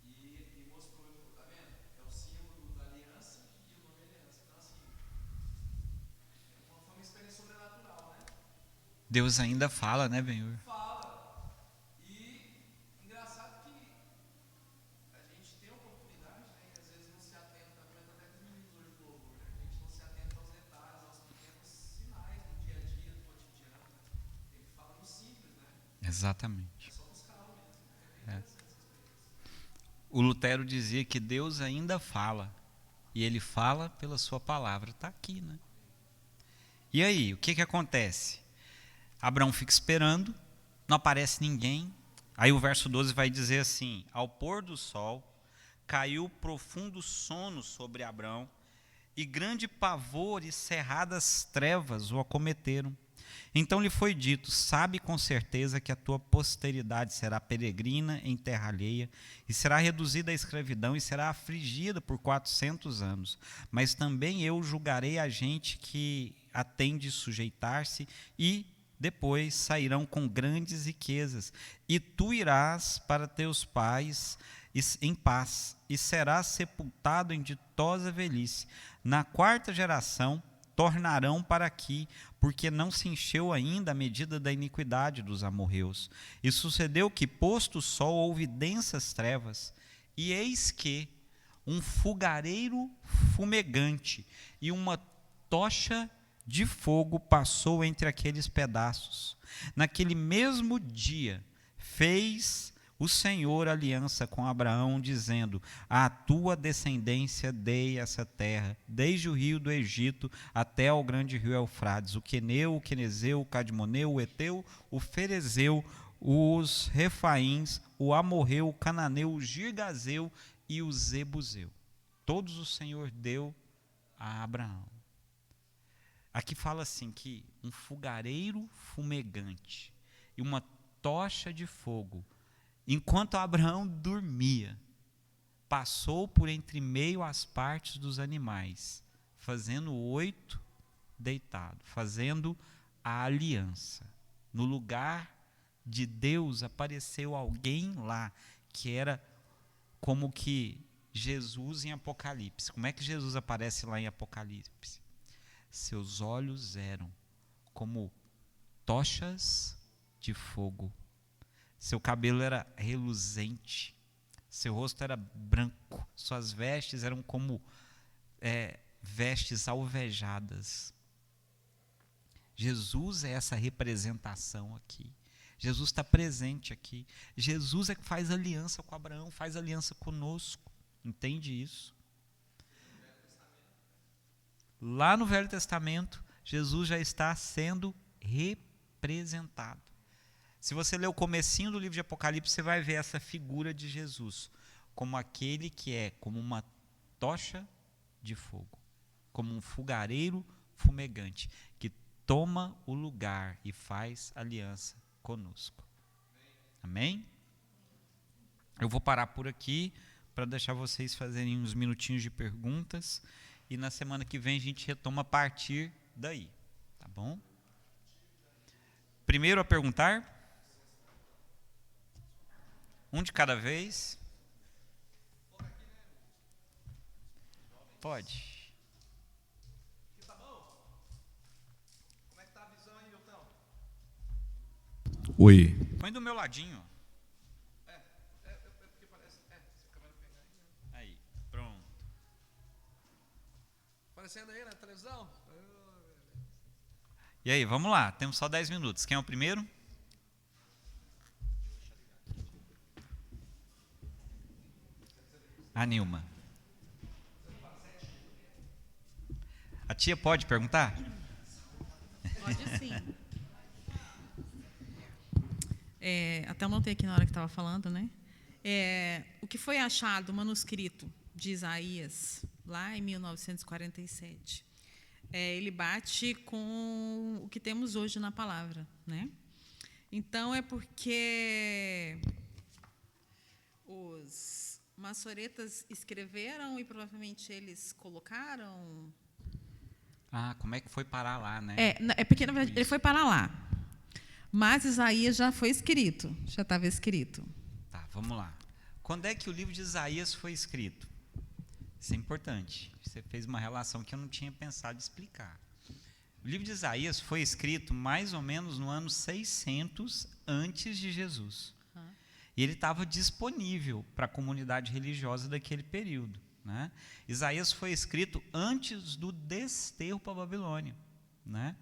E mostrou, tipo, tá vendo? É o símbolo da aliança e o nome é aliança. Então assim, foi uma experiência sobrenatural, né? Deus ainda fala, né, Ben-Hur? Exatamente. É. O Lutero dizia que Deus ainda fala, e ele fala pela sua palavra. Está aqui, né? E aí, o que acontece? Abraão fica esperando, não aparece ninguém. Aí o verso 12 vai dizer assim: ao pôr do sol, caiu profundo sono sobre Abraão, e grande pavor e cerradas trevas o acometeram. Então lhe foi dito: sabe com certeza que a tua posteridade será peregrina em terra alheia, e será reduzida à escravidão, e será afligida por 400 anos. Mas também eu julgarei a gente que a tem de sujeitar-se, e depois sairão com grandes riquezas, e tu irás para teus pais em paz, e serás sepultado em ditosa velhice. Na 4ª geração tornarão para aqui, porque não se encheu ainda a medida da iniquidade dos amorreus. E sucedeu que, posto o sol, houve densas trevas, e eis que um fogareiro fumegante e uma tocha de fogo passou entre aqueles pedaços. Naquele mesmo dia fez o Senhor aliança com Abraão, dizendo: à tua descendência dei essa terra, desde o rio do Egito até ao grande rio Eufrates, o queneu, o quenezeu, o cadmoneu, o eteu, o ferezeu, os refaíns, o amorreu, o cananeu, o girgazeu e o zebuseu. Todos o Senhor deu a Abraão. Aqui fala assim que um fogareiro fumegante. e uma tocha de fogo, enquanto Abraão dormia, passou por entre meio às partes dos animais, fazendo 8 deitado, fazendo a aliança. No lugar de Deus apareceu alguém lá, que era como que Jesus em Apocalipse. Como é que Jesus aparece lá em Apocalipse? Seus olhos eram como tochas de fogo. Seu cabelo era reluzente. Seu rosto era branco. Suas vestes eram como vestes alvejadas. Jesus é essa representação aqui. Jesus está presente aqui. Jesus é que faz aliança com Abraão, faz aliança conosco. Entende isso? Lá no Velho Testamento, Jesus já está sendo representado. Se você ler o comecinho do livro de Apocalipse, você vai ver essa figura de Jesus como aquele que é como uma tocha de fogo, como um fogareiro fumegante, que toma o lugar e faz aliança conosco. Amém? Eu vou parar por aqui para deixar vocês fazerem uns minutinhos de perguntas e na semana que vem a gente retoma a partir daí, tá bom? Primeiro a perguntar, um de cada vez. Pode. Tá bom? Como é que tá a visão aí, Milton? Oi. Põe do meu ladinho. Porque parece. Se a câmera pegar aí. Aí, pronto. Aparecendo aí na televisão? E aí, vamos lá, temos só 10 minutos. Quem é o primeiro? A Nilma. A tia pode perguntar? Pode sim. Até anotei aqui na hora que estava falando, né? O que foi achado, o manuscrito de Isaías, lá em 1947, ele bate com o que temos hoje na palavra, né? Então, é porque os maçoretas escreveram e provavelmente eles colocaram... Ah, como é que foi parar lá, né? É porque, na verdade, ele foi para lá. Mas Isaías já foi escrito, já estava escrito. Tá, vamos lá. Quando é que o livro de Isaías foi escrito? Isso é importante. Você fez uma relação que eu não tinha pensado em explicar. O livro de Isaías foi escrito mais ou menos no ano 600 antes de Jesus. E ele estava disponível para a comunidade religiosa daquele período, né? Isaías foi escrito antes do desterro para a Babilônia, né?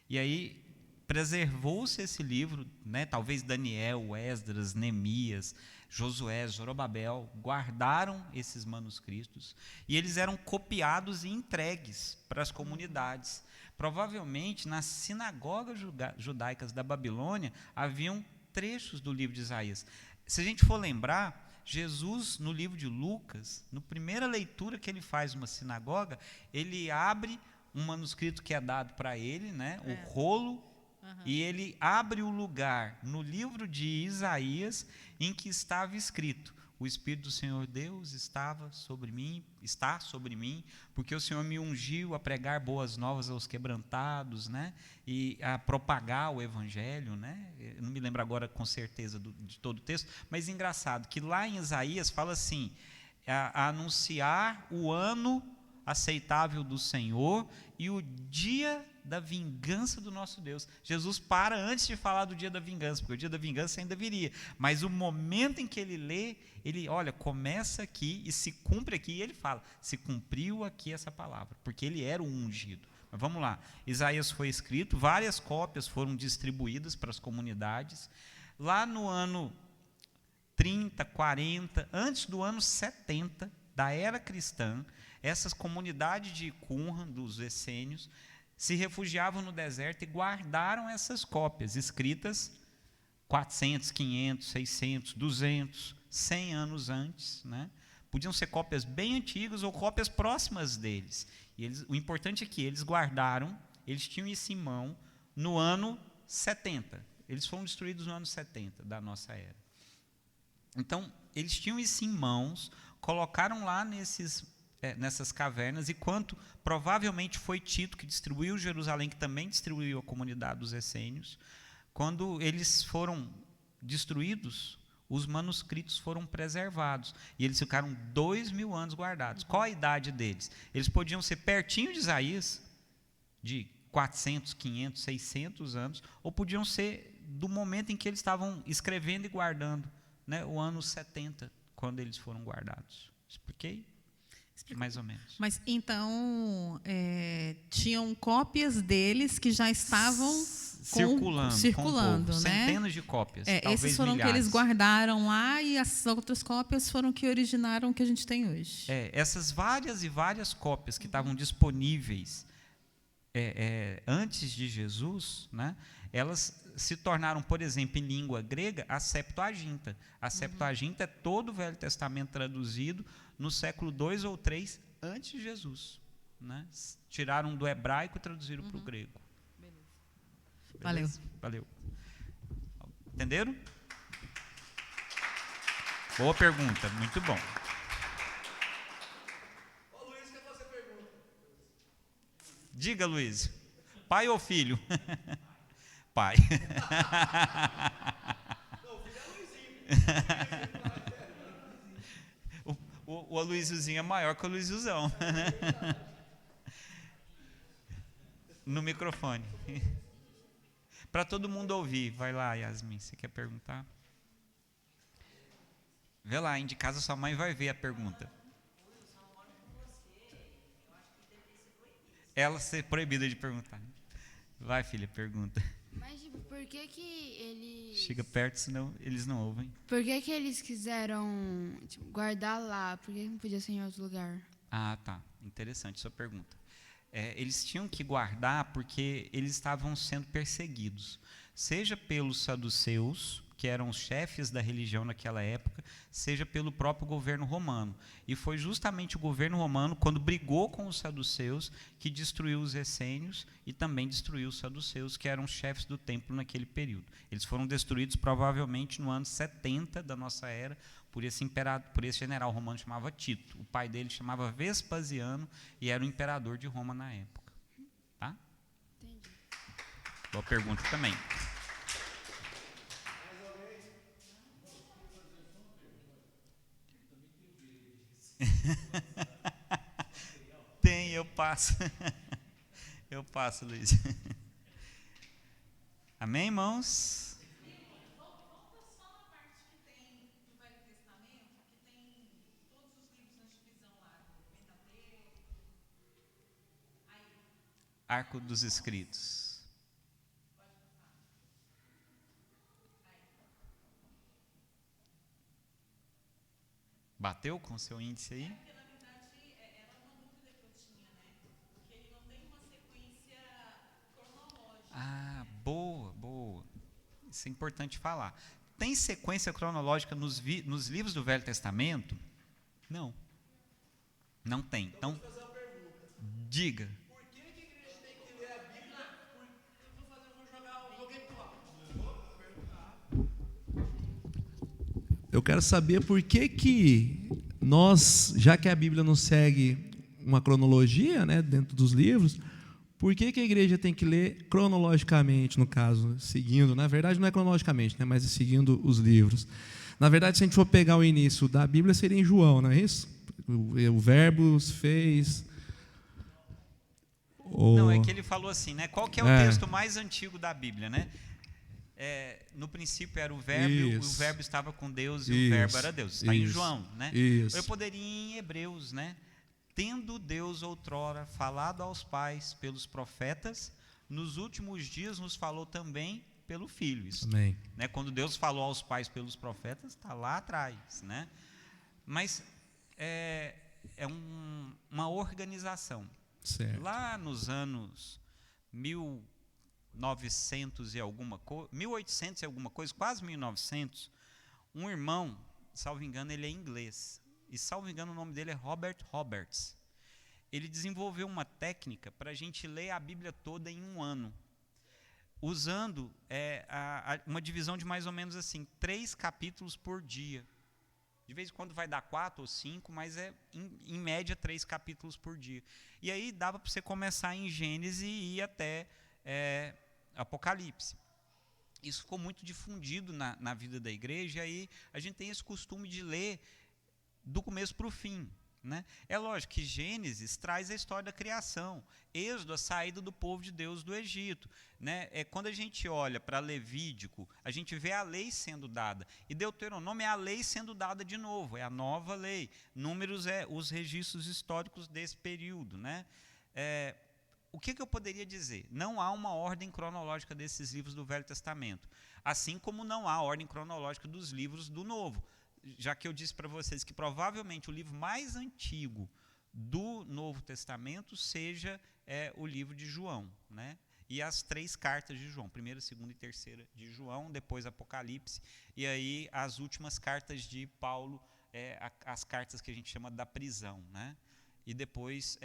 E aí preservou-se esse livro, né? Talvez Daniel, Esdras, Neemias, Josué, Zorobabel guardaram esses manuscritos e eles eram copiados e entregues para as comunidades. Provavelmente nas sinagogas judaicas da Babilônia haviam trechos do livro de Isaías. Se a gente for lembrar, Jesus, no livro de Lucas, na primeira leitura que ele faz numa sinagoga, ele abre um manuscrito que é dado para ele, né, o rolo, e ele abre o lugar no livro de Isaías em que estava escrito: o Espírito do Senhor Deus está sobre mim, porque o Senhor me ungiu a pregar boas novas aos quebrantados, né, e a propagar o Evangelho, né? Eu não me lembro agora com certeza de todo o texto, mas engraçado que lá em Isaías fala assim: a anunciar o ano aceitável do Senhor e o dia da vingança do nosso Deus. Jesus para antes de falar do dia da vingança, porque o dia da vingança ainda viria, mas o momento em que ele lê, ele, olha, começa aqui e se cumpre aqui, e ele fala, se cumpriu aqui essa palavra, porque ele era o ungido. Mas vamos lá, Isaías foi escrito, várias cópias foram distribuídas para as comunidades, lá no ano 30, 40, antes do ano 70 da era cristã, essas comunidades de Qumran, dos essênios, se refugiavam no deserto e guardaram essas cópias, escritas 400, 500, 600, 200, 100 anos antes, né? Podiam ser cópias bem antigas ou cópias próximas deles. E o importante é que eles guardaram, eles tinham isso em mão no ano 70. Eles foram destruídos no ano 70 da nossa era. Então, eles tinham isso em mãos, colocaram lá nessas cavernas, e quanto provavelmente foi Tito que distribuiu Jerusalém, que também distribuiu a comunidade dos essênios, quando eles foram destruídos, os manuscritos foram preservados, e eles ficaram 2000 anos guardados. Qual a idade deles? Eles podiam ser pertinho de Isaías, de 400, 500, 600 anos, ou podiam ser do momento em que eles estavam escrevendo e guardando, né, o ano 70, quando eles foram guardados. Expliquei? Mais ou menos. Mas então tinham cópias deles que já estavam circulando, com né? Centenas de cópias, talvez esses foram milhares. que eles guardaram lá, e as outras cópias foram que originaram o que a gente tem hoje. Essas várias e várias cópias que estavam disponíveis antes de Jesus, né, elas se tornaram, por exemplo, em língua grega, a Septuaginta. A Septuaginta é todo o Velho Testamento traduzido no século 2 ou 3 antes de Jesus, né? Tiraram do hebraico e traduziram para o grego. Beleza. Valeu. Entenderam? Boa pergunta, muito bom. Ô Luiz, quer fazer pergunta? Diga, Luiz. Pai ou filho? Pai. Não, o filho é Luizinho. O Aloysiozinho é maior que o Aloysiozão, né? No microfone. Para todo mundo ouvir. Vai lá, Yasmin, você quer perguntar? Vê lá, de casa sua mãe vai ver a pergunta. Ela ser proibida de perguntar. Vai, filha, pergunta. Mas, tipo, por que eles... Chega perto, senão eles não ouvem. Por que eles quiseram, tipo, guardar lá? Por que não podia ser em outro lugar? Ah, tá. Interessante sua pergunta. Eles tinham que guardar porque eles estavam sendo perseguidos. Seja pelos saduceus, que eram os chefes da religião naquela época, seja pelo próprio governo romano. E foi justamente o governo romano, quando brigou com os saduceus, que destruiu os essênios e também destruiu os saduceus, que eram chefes do templo naquele período. Eles foram destruídos provavelmente no ano 70 da nossa era, por esse general romano chamava Tito. O pai dele chamava Vespasiano e era o imperador de Roma na época. Tá? Entendi. Boa pergunta também. Tem, eu passo. Eu passo, Luiz. Amém, irmãos? Volta só na parte que tem do Velho Testamento, que tem todos os livros na divisão lá, Pentateuco. Aí. Arco dos Escritos. Bateu com o seu índice aí? Porque, na verdade, era uma dúvida que eu tinha, né? Porque ele não tem uma sequência cronológica. Ah, boa, boa. Isso é importante falar. Tem sequência cronológica nos livros do Velho Testamento? Não. Não tem. Então, diga. Por que a igreja tem que ler a Bíblia? Eu vou joguei pro lado. Eu quero saber por que nós, já que a Bíblia não segue uma cronologia, né, dentro dos livros, por que a igreja tem que ler cronologicamente, no caso, seguindo, na verdade não é cronologicamente, né, mas seguindo os livros. Na verdade, se a gente for pegar o início da Bíblia, seria em João, não é isso? O Verbo fez... Não, é que ele falou assim, né? Qual que é o texto mais antigo da Bíblia, né? No princípio era o Verbo, e o Verbo estava com Deus, e o Verbo era Deus. Está em João, né? Eu poderia ir em Hebreus, né? Tendo Deus outrora falado aos pais pelos profetas, nos últimos dias nos falou também pelo Filho. Isso, Amém. né? Quando Deus falou aos pais pelos profetas, está lá atrás, né? Mas uma organização. Certo. Lá nos anos 1800 e alguma coisa, quase 1900, um irmão, salvo engano, ele é inglês, e salvo engano o nome dele é Robert Roberts. Ele desenvolveu uma técnica para a gente ler a Bíblia toda em um ano. usando uma divisão de mais ou menos assim, 3 capítulos por dia. De vez em quando vai dar 4 ou 5, mas em média 3 capítulos por dia. E aí dava para você começar em Gênesis e ir até Apocalipse. Isso ficou muito difundido na vida da igreja, e aí a gente tem esse costume de ler do começo para o fim. Né? É lógico que Gênesis traz a história da criação, Êxodo, a saída do povo de Deus do Egito. Né? Quando a gente olha para Levítico, a gente vê a lei sendo dada, e Deuteronômio é a lei sendo dada de novo, é a nova lei. Números é os registros históricos desse período. Né? O que eu poderia dizer? Não há uma ordem cronológica desses livros do Velho Testamento, assim como não há ordem cronológica dos livros do Novo. Já que eu disse para vocês que provavelmente o livro mais antigo do Novo Testamento seja o livro de João, né? E as 3 cartas de João, 1ª, 2ª e 3ª de João, depois Apocalipse, e aí as últimas cartas de Paulo, as cartas que a gente chama da prisão, né? E depois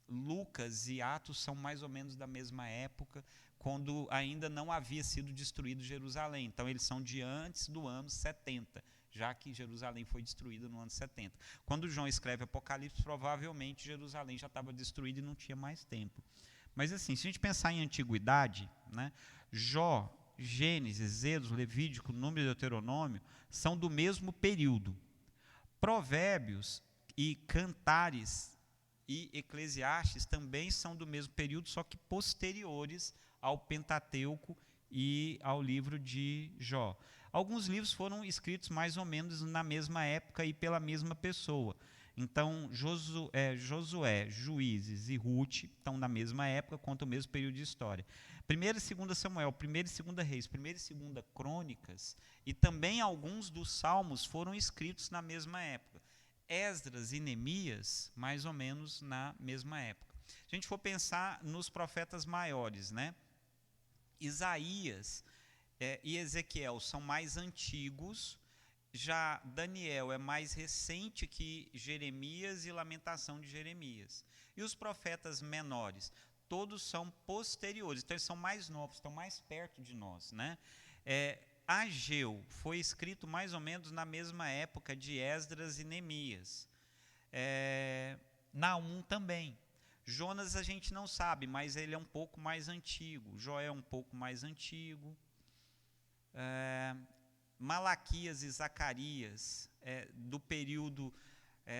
Lucas e Atos são mais ou menos da mesma época, quando ainda não havia sido destruído Jerusalém. Então, eles são de antes do ano 70, já que Jerusalém foi destruída no ano 70. Quando João escreve Apocalipse, provavelmente Jerusalém já estava destruída e não tinha mais tempo. Mas, assim, se a gente pensar em antiguidade, né, Jó, Gênesis, Êxodo, Levítico, Número e Deuteronômio são do mesmo período. Provérbios e Cantares e Eclesiastes também são do mesmo período, só que posteriores ao Pentateuco e ao livro de Jó. Alguns livros foram escritos mais ou menos na mesma época e pela mesma pessoa. Então, Josué, Juízes e Ruth estão na mesma época, contam o mesmo período de história. 1ª e 2ª Samuel, 1ª e 2ª Reis, 1ª e 2ª Crônicas, e também alguns dos Salmos foram escritos na mesma época. Esdras e Neemias, mais ou menos na mesma época. Se a gente for pensar nos profetas maiores, né? Isaías e Ezequiel são mais antigos, já Daniel é mais recente que Jeremias e Lamentação de Jeremias. E os profetas menores, todos são posteriores, então eles são mais novos, estão mais perto de nós. Né? Ageu foi escrito mais ou menos na mesma época de Esdras e Neemias. Naum também. Jonas a gente não sabe, mas ele é um pouco mais antigo. Joel é um pouco mais antigo. Malaquias e Zacarias, do período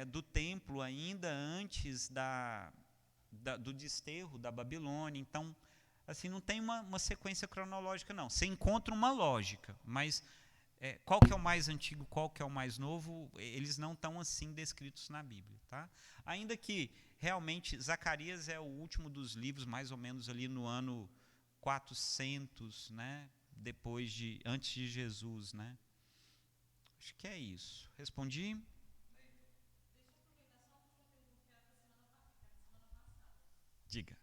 do templo, ainda antes do desterro da Babilônia. Então, assim, não tem uma sequência cronológica, não. Você encontra uma lógica, mas qual que é o mais antigo, qual que é o mais novo, eles não estão assim descritos na Bíblia. Tá? Ainda que, realmente, Zacarias é o último dos livros, mais ou menos ali no ano 400, né? Antes de Jesus. Né? Acho que é isso. Respondi? Diga.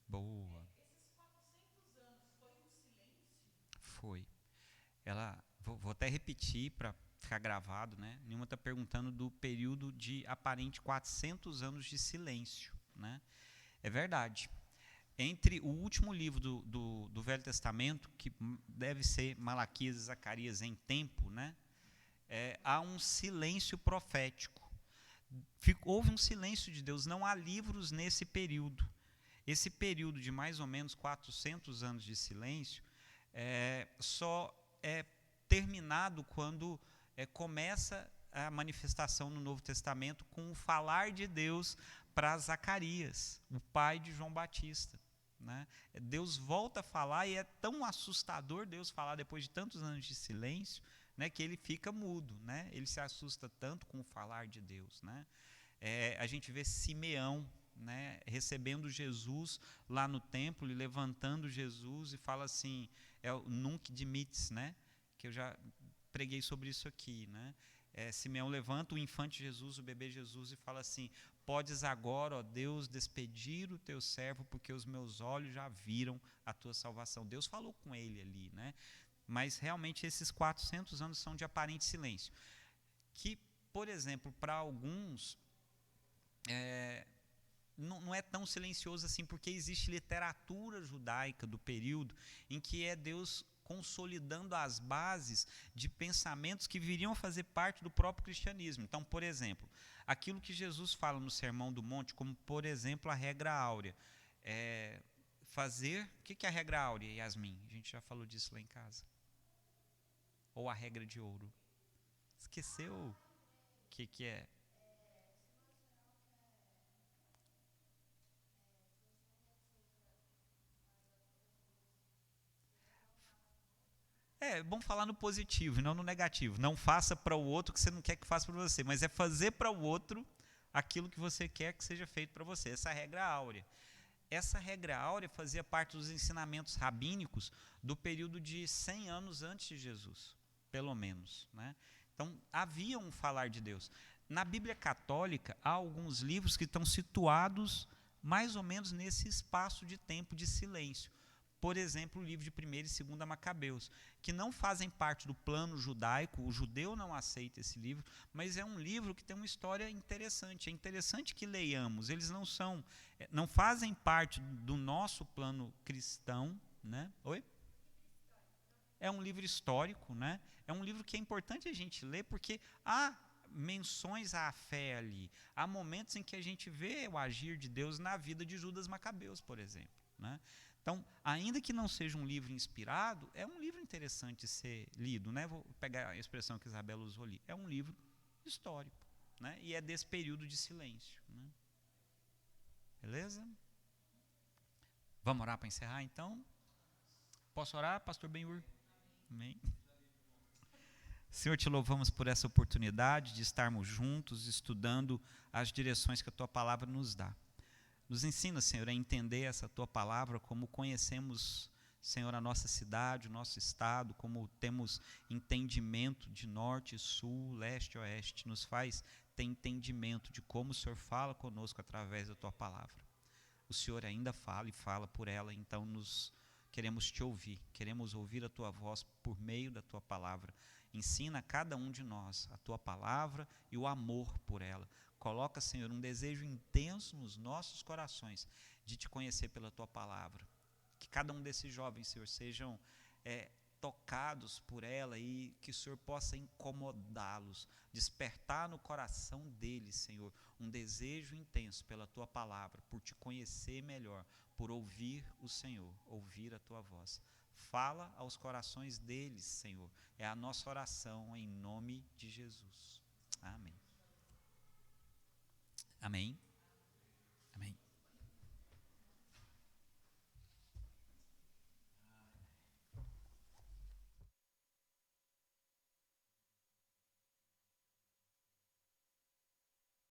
Boa. Foi. Vou até repetir para ficar gravado, né? Nilma está perguntando do período de aparente 400 anos de silêncio. Né? É verdade. Entre o último livro do Velho Testamento, que deve ser Malaquias e Zacarias em tempo, né? Há um silêncio profético. Houve um silêncio de Deus, não há livros nesse período. Esse período de mais ou menos 400 anos de silêncio só é terminado quando começa a manifestação no Novo Testamento com o falar de Deus para Zacarias, o pai de João Batista. Né? Deus volta a falar, e é tão assustador Deus falar depois de tantos anos de silêncio, né, que ele fica mudo. Né? Ele se assusta tanto com o falar de Deus. Né? A gente vê Simeão, né, recebendo Jesus lá no templo e levantando Jesus, e fala assim, o Nunc Dimittis, né, que eu já preguei sobre isso aqui. Né? Simeão levanta o infante Jesus, o bebê Jesus, e fala assim: podes agora, ó Deus, despedir o teu servo, porque os meus olhos já viram a tua salvação. Deus falou com ele ali, né? Mas realmente esses 400 anos são de aparente silêncio. Que, por exemplo, para alguns, não é tão silencioso assim, porque existe literatura judaica do período em que é Deus consolidando as bases de pensamentos que viriam a fazer parte do próprio cristianismo. Então, por exemplo, aquilo que Jesus fala no Sermão do Monte, como, por exemplo, a regra áurea. O que é a regra áurea, Yasmin? A gente já falou disso lá em casa. Ou a regra de ouro? Esqueceu o que é? É bom falar no positivo e não no negativo. Não faça para o outro o que você não quer que faça para você, mas é fazer para o outro aquilo que você quer que seja feito para você. Essa é a regra áurea. Essa regra áurea fazia parte dos ensinamentos rabínicos do período de 100 anos antes de Jesus, pelo menos, né? Então, havia um falar de Deus. Na Bíblia Católica, há alguns livros que estão situados mais ou menos nesse espaço de tempo de silêncio. Por exemplo, o livro de 1ª e 2ª Macabeus, que não fazem parte do plano judaico, o judeu não aceita esse livro, mas é um livro que tem uma história interessante. É interessante que leiamos, eles não fazem parte do nosso plano cristão, né? Oi? É um livro histórico, né? É um livro que é importante a gente ler, porque há menções à fé ali. Há momentos em que a gente vê o agir de Deus na vida de Judas Macabeus, por exemplo, né? Então, ainda que não seja um livro inspirado, é um livro interessante de ser lido, né? Vou pegar a expressão que Isabela usou ali. É um livro histórico, né? E é desse período de silêncio, né? Beleza? Vamos orar para encerrar, então? Posso orar, pastor Benhur? Amém. Senhor, te louvamos por essa oportunidade de estarmos juntos, estudando as direções que a Tua Palavra nos dá. Nos ensina, Senhor, a entender essa Tua Palavra, como conhecemos, Senhor, a nossa cidade, o nosso estado, como temos entendimento de norte, sul, leste e oeste. Nos faz ter entendimento de como o Senhor fala conosco através da Tua Palavra. O Senhor ainda fala e fala por ela, então queremos Te ouvir, queremos ouvir a Tua voz por meio da Tua Palavra. Ensina a cada um de nós a Tua Palavra e o amor por ela. Coloca, Senhor, um desejo intenso nos nossos corações de Te conhecer pela Tua Palavra. Que cada um desses jovens, Senhor, sejam tocados por ela e que o Senhor possa incomodá-los, despertar no coração deles, Senhor, um desejo intenso pela Tua Palavra, por Te conhecer melhor, por ouvir o Senhor, ouvir a Tua voz. Fala aos corações deles, Senhor. É a nossa oração em nome de Jesus. Amém. Amém.